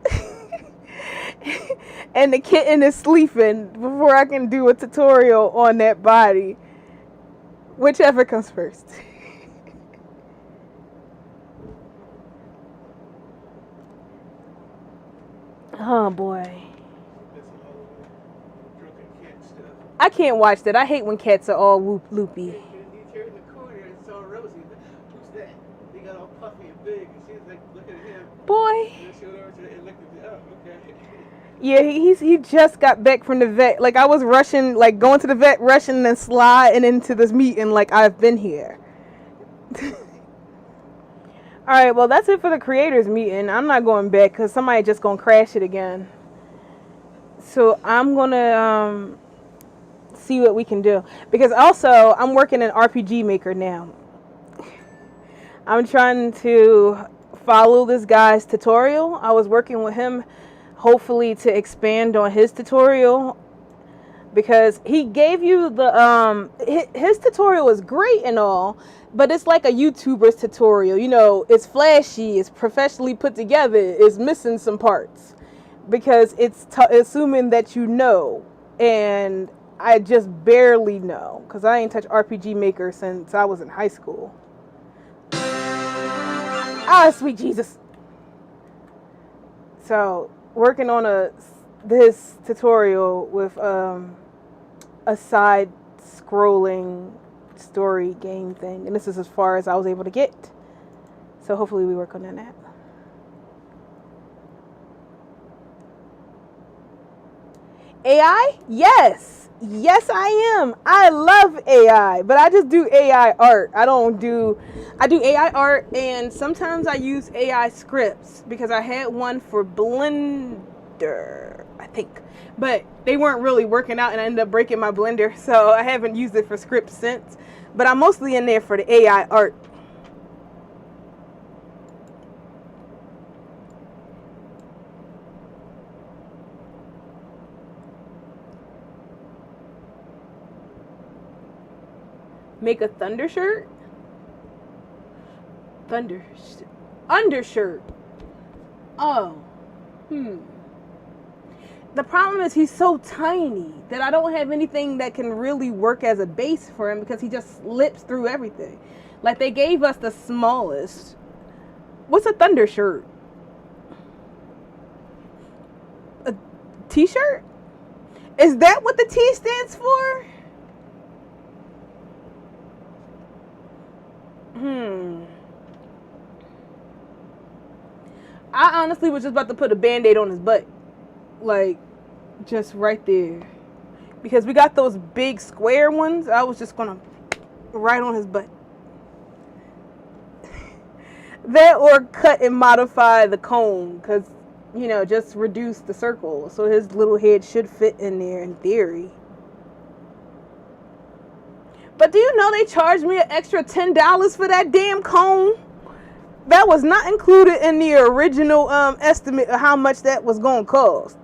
And the kitten is sleeping before I can do a tutorial on that body. Whichever comes first. Oh boy. I can't watch that. I hate when cats are all loopy. He's here in the corner and saw Rosie. Who's that? He got all puffy and big, and she's like looking at him. Boy. And she went over to and looked at me. Oh, okay. Yeah, he just got back from the vet. Like I was rushing, like going to the vet, rushing and then sliding into this meeting like I've been here. All right, well that's it for the creators meeting. I'm not going back because somebody just gonna crash it again. So I'm gonna see what we can do, because also I'm working in RPG Maker now. I'm trying to follow this guy's tutorial. I was working with him, hopefully to expand on his tutorial, because he gave you the his tutorial is great and all, but it's like a YouTuber's tutorial. You know, it's flashy, it's professionally put together, it's missing some parts because it's assuming that you know, and I just barely know because I ain't touched RPG Maker since I was in high school. Ah, sweet Jesus. So working on this tutorial with a side scrolling story game thing, and this is as far as I was able to get. So hopefully we work on that. AI? Yes. Yes, I am. I love AI, but I just do AI art. I do AI art, and sometimes I use AI scripts because I had one for Blender, I think. But they weren't really working out and I ended up breaking my Blender, so I haven't used it for scripts since. But I'm mostly in there for the AI art. Make a thunder shirt? Undershirt. Oh. The problem is he's so tiny that I don't have anything that can really work as a base for him because he just slips through everything. Like they gave us the smallest. What's a thunder shirt? A t-shirt? Is that what the T stands for? I honestly was just about to put a band-aid on his butt. Like, just right there. Because we got those big square ones. I was just gonna right on his butt. That or cut and modify the cone. Because, you know, just reduce the circle. So his little head should fit in there in theory. But do you know they charged me an extra $10 for that damn cone? That was not included in the original estimate of how much that was going to cost.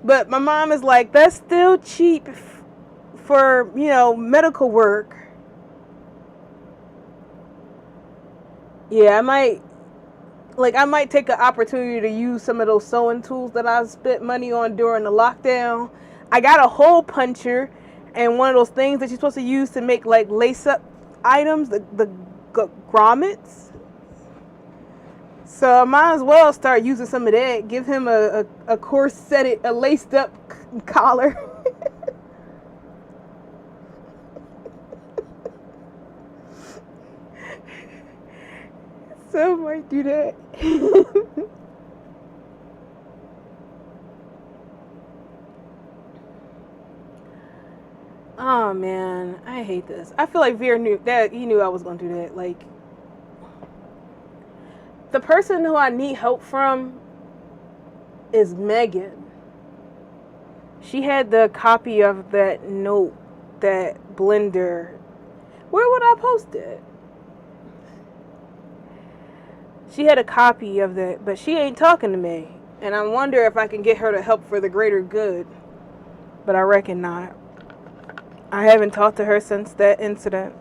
But my mom is like, that's still cheap for, you know, medical work. Yeah, I might take an opportunity to use some of those sewing tools that I spent money on during the lockdown. I got a hole puncher and one of those things that you're supposed to use to make like lace up items, the grommets. So I might as well start using some of that. Give him a corseted, a laced up collar. So I might do that. Oh man, I hate this. I feel like Veer knew that. He knew I was gonna do that. Like, the person who I need help from is Megan. She had the copy of that note, that Blender. Where would I post it? She had a copy of that, but she ain't talking to me. And I wonder if I can get her to help for the greater good. But I reckon not. I haven't talked to her since that incident.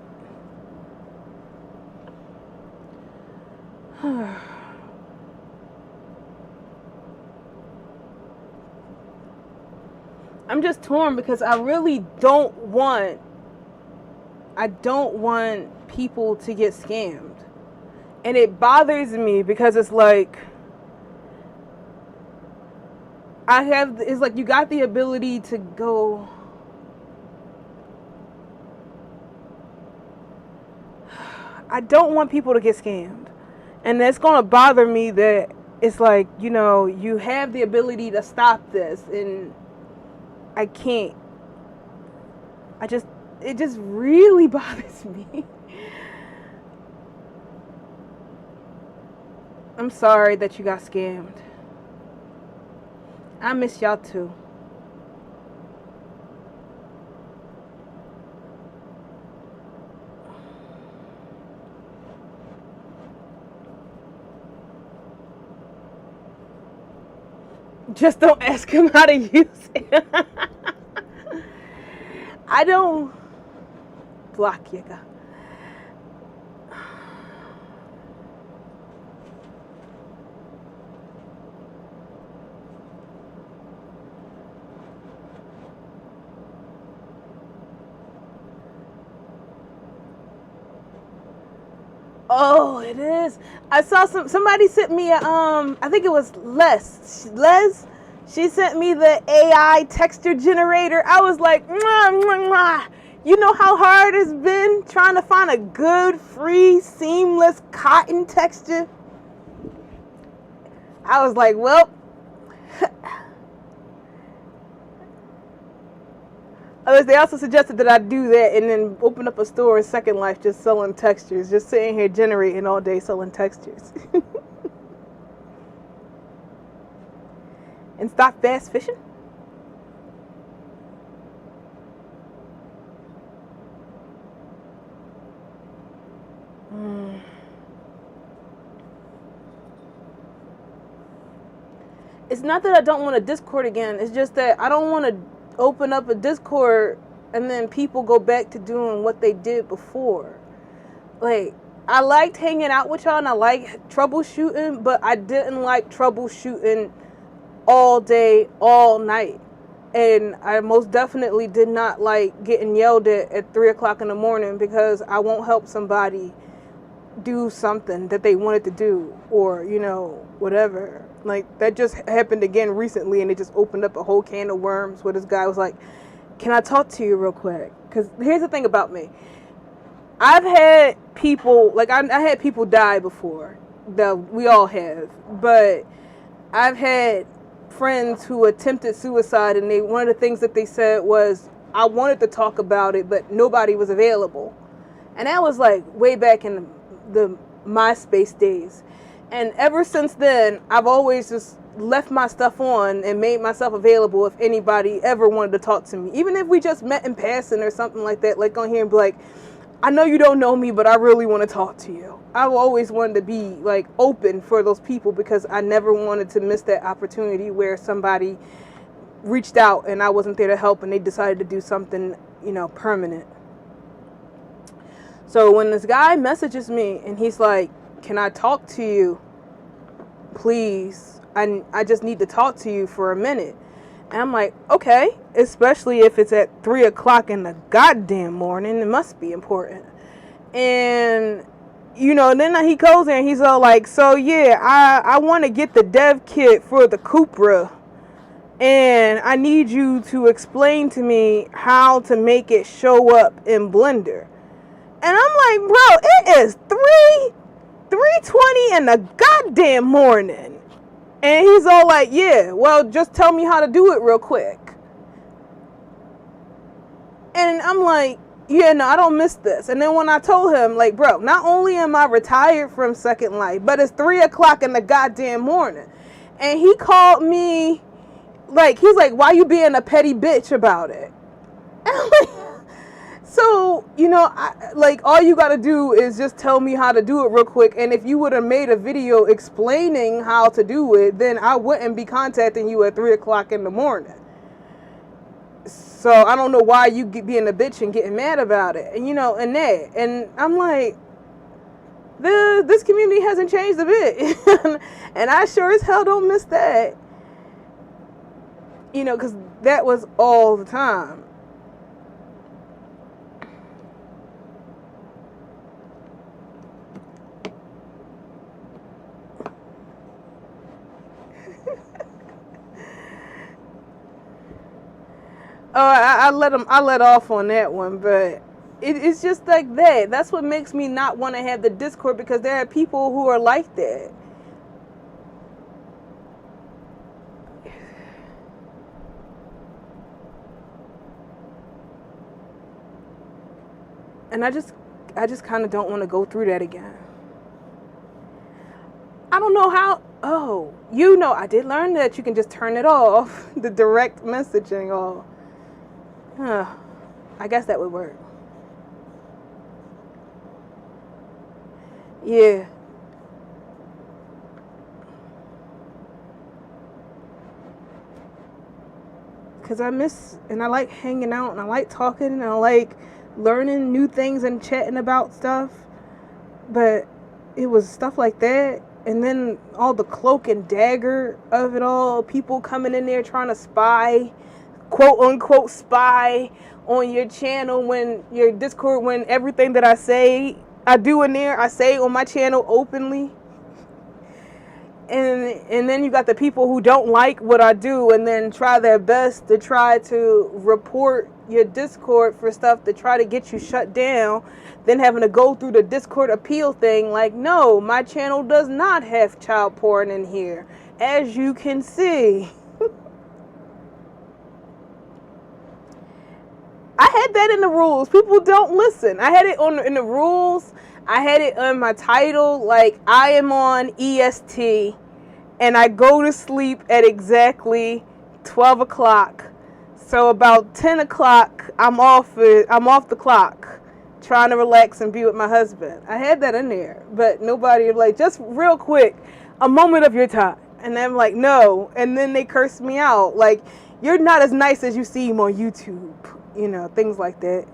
I'm just torn because I really don't want people to get scammed. And it bothers me because it's like it's like you got the ability to go. I don't want people to get scammed. And it's going to bother me that it's like, you know, you have the ability to stop this and I can't. It just really bothers me. I'm sorry that you got scammed. I miss y'all too. Just don't ask him how to use it. I don't block Yiga. Oh, it is. I saw somebody sent me a I think it was Les. She sent me the AI texture generator. I was like, mwah, mwah, mwah. You know how hard it's been trying to find a good, free, seamless cotton texture? I was like, well, they also suggested that I do that and then open up a store in Second Life just selling textures, just sitting here generating all day selling textures. And stop fast fishing? It's not that I don't want a Discord again. It's just that I don't want to open up a Discord and then people go back to doing what they did before. Like, I liked hanging out with y'all and I like troubleshooting, but I didn't like troubleshooting all day, all night. And I most definitely did not like getting yelled at 3 o'clock in the morning because I won't help somebody do something that they wanted to do, or, you know, whatever. Like, that just happened again recently, and it just opened up a whole can of worms where this guy was like, can I talk to you real quick? Because here's the thing about me. I've had people, like, I had people die before. We all have. But I've had friends who attempted suicide, and one of the things that they said was, I wanted to talk about it, but nobody was available. And that was, like, way back in the MySpace days. And ever since then, I've always just left my stuff on and made myself available if anybody ever wanted to talk to me. Even if we just met in passing or something like that, like on here and be like, I know you don't know me, but I really want to talk to you. I've always wanted to be like open for those people because I never wanted to miss that opportunity where somebody reached out and I wasn't there to help and they decided to do something, you know, permanent. So when this guy messages me and he's like, can I talk to you, please? I just need to talk to you for a minute. And I'm like, okay, especially if it's at 3 o'clock in the goddamn morning, it must be important. And, you know, then he goes there and he's all like, so yeah, I want to get the dev kit for the Cupra. And I need you to explain to me how to make it show up in Blender. And I'm like, bro, it is 3:20 in the goddamn morning. And he's all like, yeah, well, just tell me how to do it real quick. And I'm like, yeah, no, I don't miss this. And then when I told him, like, bro, not only am I retired from Second Life, but it's 3 o'clock in the goddamn morning. And he called me, like, he's like, why you being a petty bitch about it? And I'm like, so, you know, like, all you gotta do is just tell me how to do it real quick. And if you would have made a video explaining how to do it, then I wouldn't be contacting you at 3 o'clock in the morning. So I don't know why you being a bitch and getting mad about it. And, you know, and I'm like, this community hasn't changed a bit. And I sure as hell don't miss that. You know, because that was all the time. Oh, I let off on that one, but it's just like that. That's what makes me not want to have the Discord, because there are people who are like that. And I just kind of don't want to go through that again. I don't know how. Oh, you know, I did learn that you can just turn it off, the direct messaging off. I guess that would work. Yeah. Because I miss, and I like hanging out, and I like talking, and I like learning new things and chatting about stuff. But it was stuff like that. And then all the cloak and dagger of it all. People coming in there trying to spy, quote unquote spy on your channel, when your Discord, when everything that I say I do in there, I say on my channel openly. And then you got the people who don't like what I do and then try their best to try to report your Discord for stuff to try to get you shut down, then having to go through the Discord appeal thing. Like, no, my channel does not have child porn in here, as you can see. I had that in the rules. People don't listen. I had it in the rules. I had it on my title. Like, I am on EST and I go to sleep at exactly 12 o'clock. So about 10 o'clock, I'm off the clock, trying to relax and be with my husband. I had that in there, but nobody, like, just real quick, a moment of your time. And I'm like, no. And then they curse me out. Like, you're not as nice as you seem on YouTube. You know, things like that.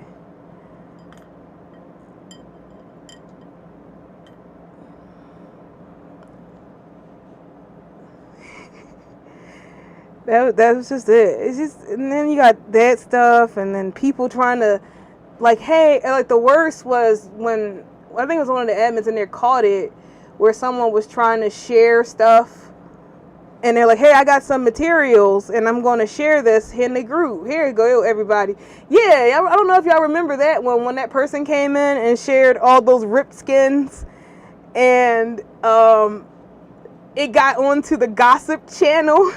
That was just it. It's just, and then you got that stuff, and then people trying to, like, hey, like the worst was when, I think it was one of the admins in there caught it, where someone was trying to share stuff, and they're like, hey, I got some materials, and I'm going to share this in the group. Here you go, everybody. Yeah, I don't know if y'all remember that when that person came in and shared all those ripped skins, and it got onto the gossip channel.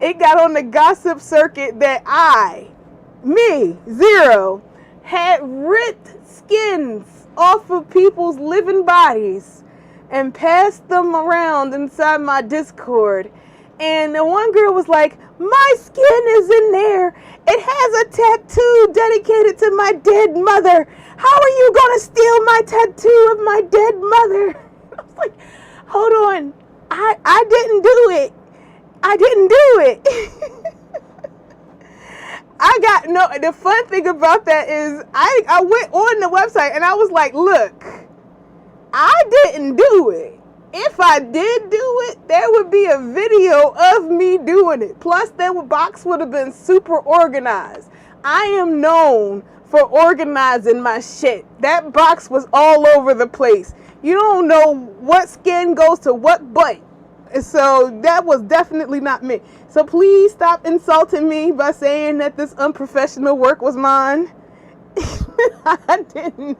It got on the gossip circuit that me, Zero, had ripped skins off of people's living bodies and passed them around inside my Discord. And the one girl was like, my skin is in there. It has a tattoo dedicated to my dead mother. How are you going to steal my tattoo of my dead mother? I was like, hold on. I didn't do it. I didn't do it. The fun thing about that is I went on the website and I was like, look, I didn't do it. If I did do it, there would be a video of me doing it. Plus, box would have been super organized. I am known for organizing my shit. That box was all over the place. You don't know what skin goes to what butt. So that was definitely not me. So please stop insulting me by saying that this unprofessional work was mine. I didn't.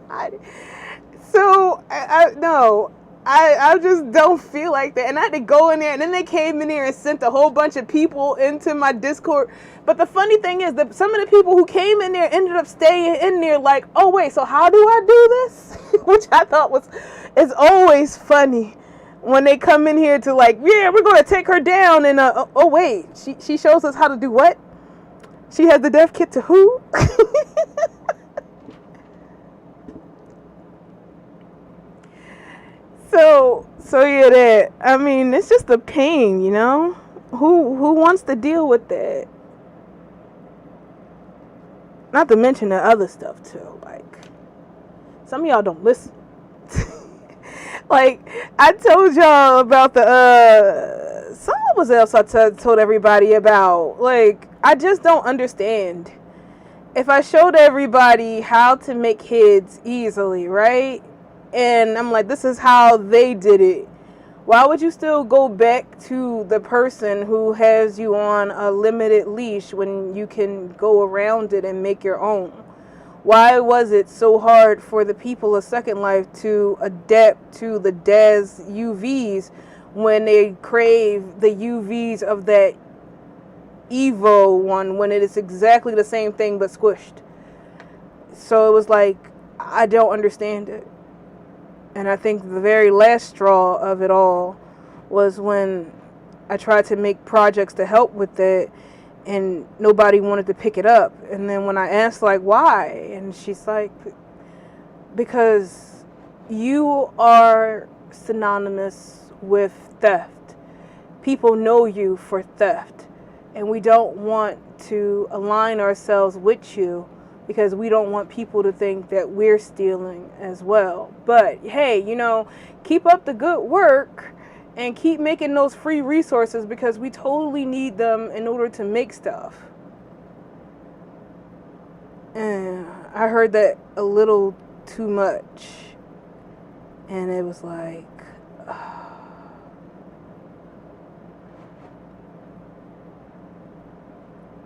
So I just don't feel like that. And I had to go in there, and then they came in there and sent a whole bunch of people into my Discord. But the funny thing is that some of the people who came in there ended up staying in there like, oh wait, so how do I do this? Which I thought is always funny. When they come in here to like, yeah, we're going to take her down. And, oh, wait, she shows us how to do what? She has the death kit to who? So yeah, that, I mean, it's just a pain, you know? Who wants to deal with that? Not to mention the other stuff, too. Like, some of y'all don't listen. Like, I told y'all about someone was else I told everybody about. Like, I just don't understand. If I showed everybody how to make kids easily, right? And I'm like, this is how they did it. Why would you still go back to the person who has you on a limited leash when you can go around it and make your own? Why was it so hard for the people of Second Life to adapt to the DAS UVs when they crave the UVs of that Evo one when it is exactly the same thing but squished? So it was like, I don't understand it. And I think the very last straw of it all was when I tried to make projects to help with it, and nobody wanted to pick it up. And then when I asked, like, why? And she's like, because you are synonymous with theft. People know you for theft. And we don't want to align ourselves with you because we don't want people to think that we're stealing as well. But, hey, you know, keep up the good work. And keep making those free resources because we totally need them in order to make stuff. And I heard that a little too much. And it was like,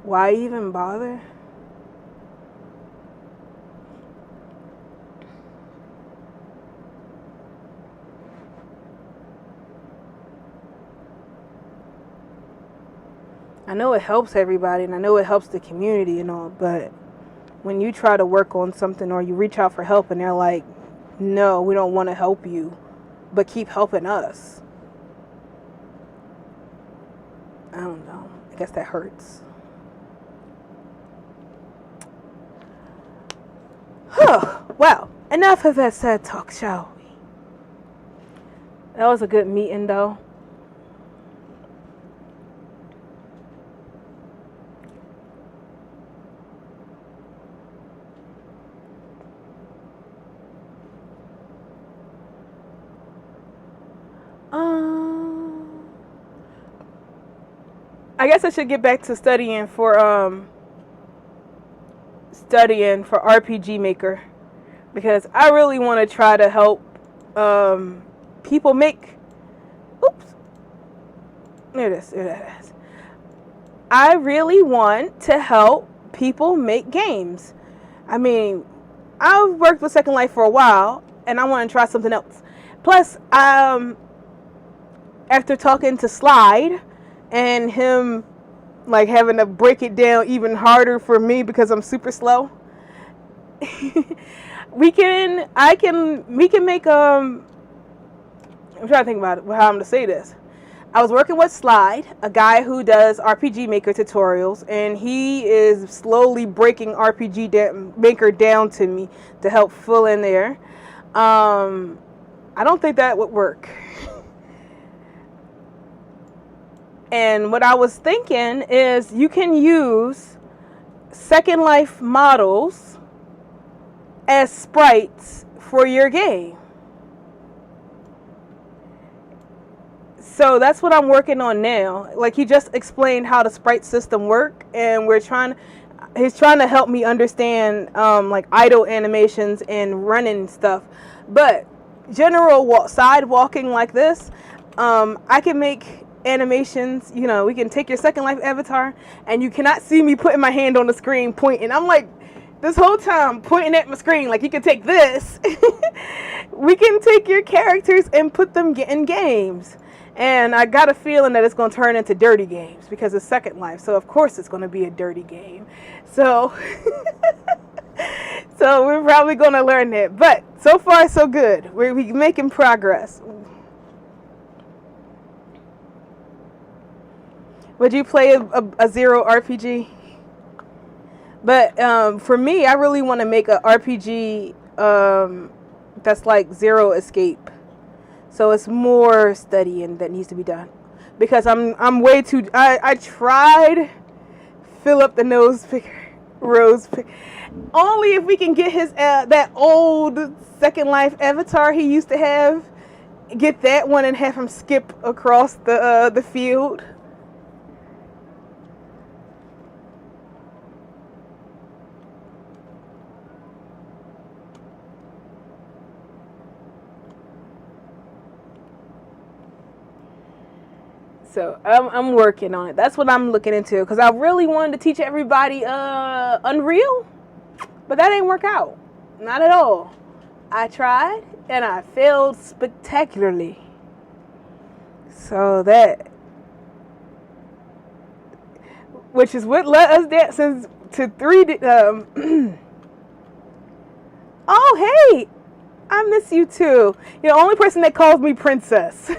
why even bother? I know it helps everybody and I know it helps the community and all, but when you try to work on something or you reach out for help and they're like, no, we don't want to help you, but keep helping us. I don't know. I guess that hurts. Well, enough of that sad talk, shall we? That was a good meeting, though. I guess I should get back to studying for RPG Maker, because I really want to try to help people make. Oops. There it is. There it is. I really want to help people make games. I mean, I've worked with Second Life for a while, and I want to try something else. Plus, after talking to Slide and him like having to break it down even harder for me because I'm super slow, we can make I'm trying to think about how I'm gonna say this. I was working with Slide, a guy who does RPG Maker tutorials, and he is slowly breaking RPG Maker down to me to help fill in there. I don't think that would work. And what I was thinking is you can use Second Life models as sprites for your game. So that's what I'm working on now. Like, he just explained how the sprite system work, and he's trying to help me understand like idle animations and running stuff. But general side walking like this, I can make animations. You know, we can take your Second Life avatar, and you cannot see me putting my hand on the screen pointing. I'm like this whole time pointing at my screen. Like, you can take this. We can take your characters and put them in games. And I got a feeling that it's going to turn into dirty games because it's Second Life. So of course it's going to be a dirty game. So so we're probably going to learn that. But so far so good. We're making progress. Would you play a Zero RPG? But for me, I really want to make a RPG that's like Zero Escape. So it's more studying that needs to be done, because I'm way too. I tried Philip the Nose Picker, Rose Picker. Only if we can get his that old Second Life avatar he used to have, get that one and have him skip across the field. So I'm working on it. That's what I'm looking into, because I really wanted to teach everybody Unreal, but that didn't work out. Not at all. I tried and I failed spectacularly. So that, which is what led us dancing to 3D. Oh, hey, I miss you too. You're the only person that calls me princess.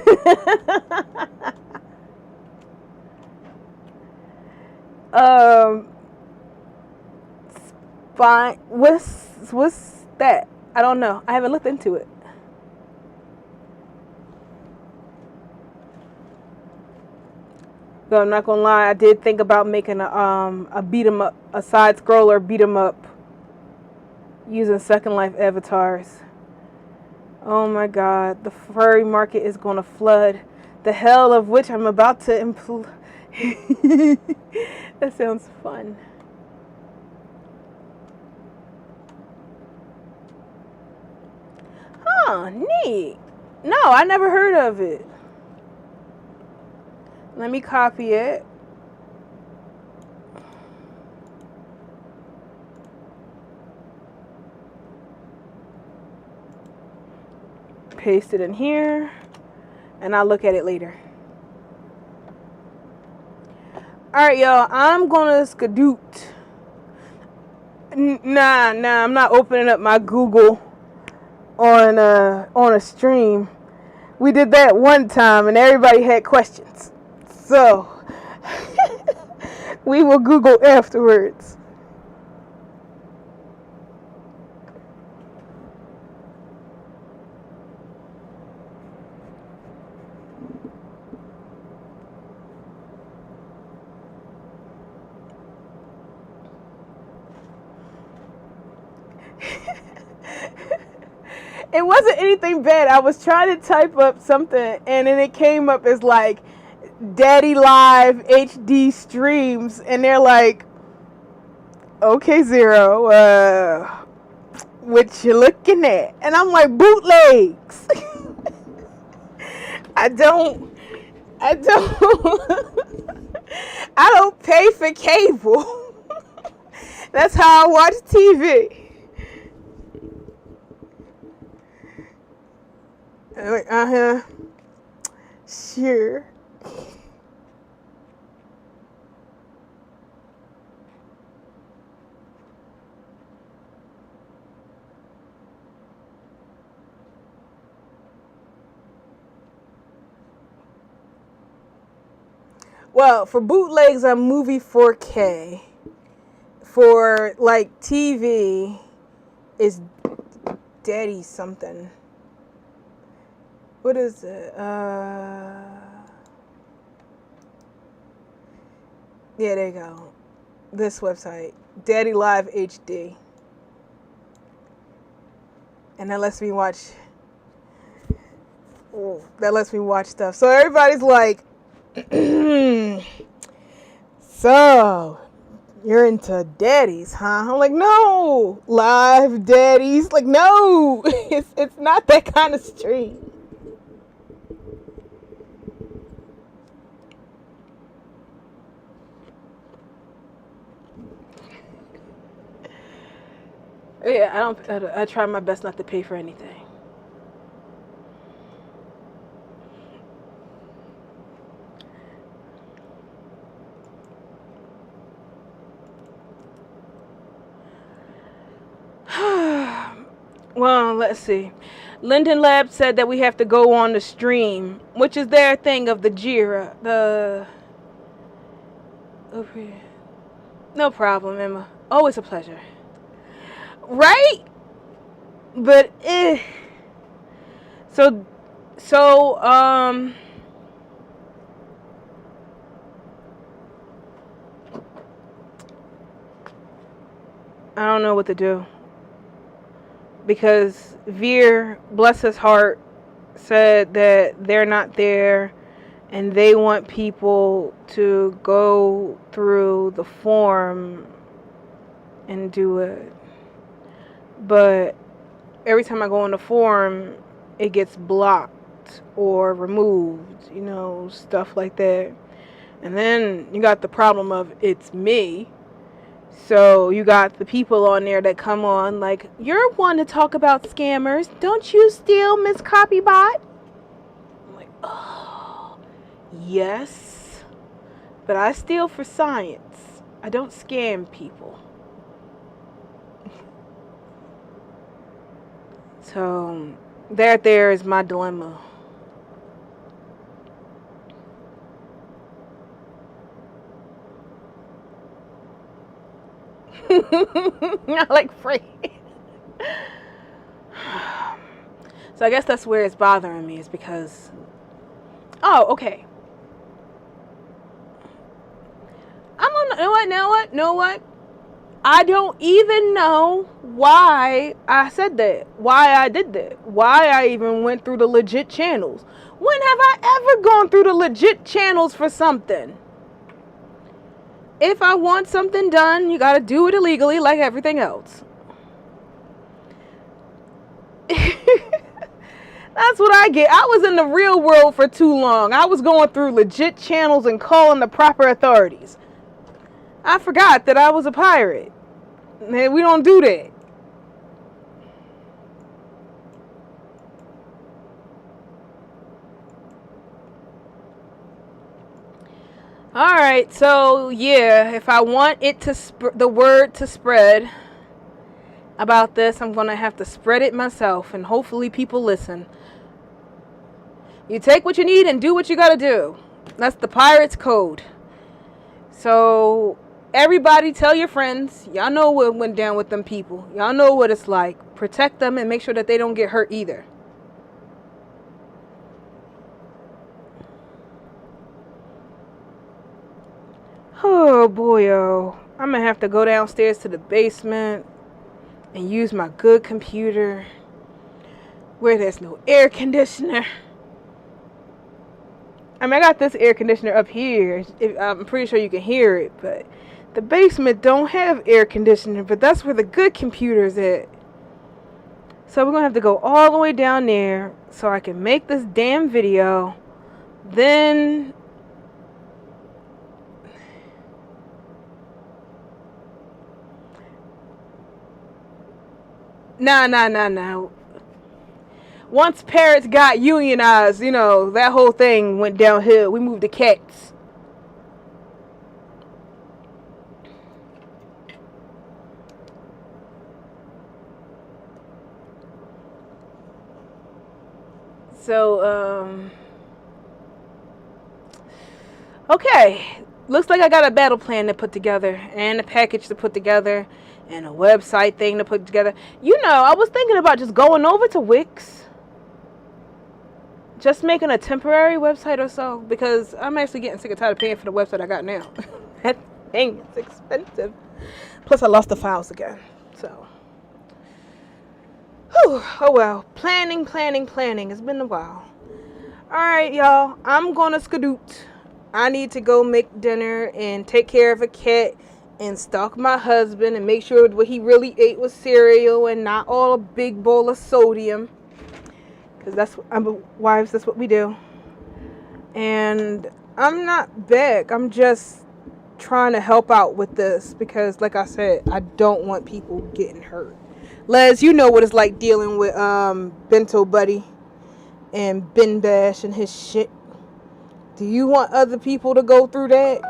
Fine. What's that? I don't know. I haven't looked into it. So I'm not gonna lie, I did think about making a beat 'em up, a side scroller beat 'em up using Second Life avatars. Oh my god, the furry market is gonna flood, the hell of which I'm about to employ. That sounds fun. Oh, neat. No, I never heard of it. Let me copy it. Paste it in here, and I'll look at it later. Alright, y'all, I'm gonna skadoot. Nah, I'm not opening up my Google on a stream. We did that one time, and everybody had questions. So, we will Google afterwards. It wasn't anything bad. I was trying to type up something, and then it came up as like Daddy Live HD streams, and they're like, okay, Zero, what you looking at? And I'm like, bootlegs. I don't I don't pay for cable. That's how I watch TV. Uh-huh. Sure. Well, for bootlegs, I'm movie 4K. For like TV, is Daddy something. What is it? Yeah, there you go. This website, Daddy Live HD, and that lets me watch. Oh, that lets me watch stuff. So everybody's like, so you're into daddies, huh? I'm like, no, live daddies. Like, no, it's not that kind of stream. Yeah, I try my best not to pay for anything. Well, let's see. Linden Lab said that we have to go on the stream, which is their thing of the Jira. Over here. No problem, Emma. Always a pleasure. Right? But so I don't know what to do. Because Veer, bless his heart, said that they're not there and they want people to go through the form and do it. But every time I go on the form, it gets blocked or removed, stuff like that. And then you got the problem of it's me. So you got the people on there that come on like, you're one to talk about scammers. Don't you steal, Miss Copybot? I'm like, oh, yes. But I steal for science. I don't scam people. So there is my dilemma. Not like free. So I guess that's where it's bothering me, is because, oh, okay. Know what? I don't even know why I said that. Why I did that. Why I even went through the legit channels. When have I ever gone through the legit channels for something? If I want something done, you gotta do it illegally like everything else. what I get. I was in the real world for too long. I was going through legit channels and calling the proper authorities. I forgot that I was a pirate. Man, we don't do that. Alright, so yeah, if I want it to the word to spread about this, I'm going to have to spread it myself, and hopefully people listen. You take what you need and do what you got to do. That's the pirate's code. So everybody tell your friends. Y'all know what went down with them people. Y'all know what it's like. Protect them and make sure that they don't get hurt either. Oh boy, oh. I'm gonna have to go downstairs to the basement and use my good computer where there's no air conditioner. I mean, I got this air conditioner up here. I'm pretty sure you can hear it, but the basement don't have air conditioner, but that's where the good computer's at. So we're gonna have to go all the way down there so I can make this damn video. Then Nah. Once parrots got unionized, you know, that whole thing went downhill. We moved to cats. So, okay. Looks like I got a battle plan to put together and a package to put together and a website thing to put together. You know, I was thinking about just going over to Wix. Just making a temporary website or so, because I'm actually getting sick and tired of paying for the website I got now. That thing is expensive. Plus I lost the files again. So, whew, oh well. Planning. It's been a while. Alright, y'all. I'm gonna skadoot. I need to go make dinner and take care of a cat and stalk my husband and make sure what he really ate was cereal and not all a big bowl of sodium. Because that's wives, that's what we do. And I'm not big. I'm just trying to help out with this because, like I said, I don't want people getting hurt. Les, you know what it's like dealing with Bento Buddy and Ben Bash and his shit. Do you want other people to go through that?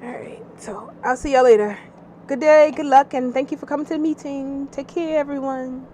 Alright, so I'll see y'all later. Good day, good luck, and thank you for coming to the meeting. Take care, everyone.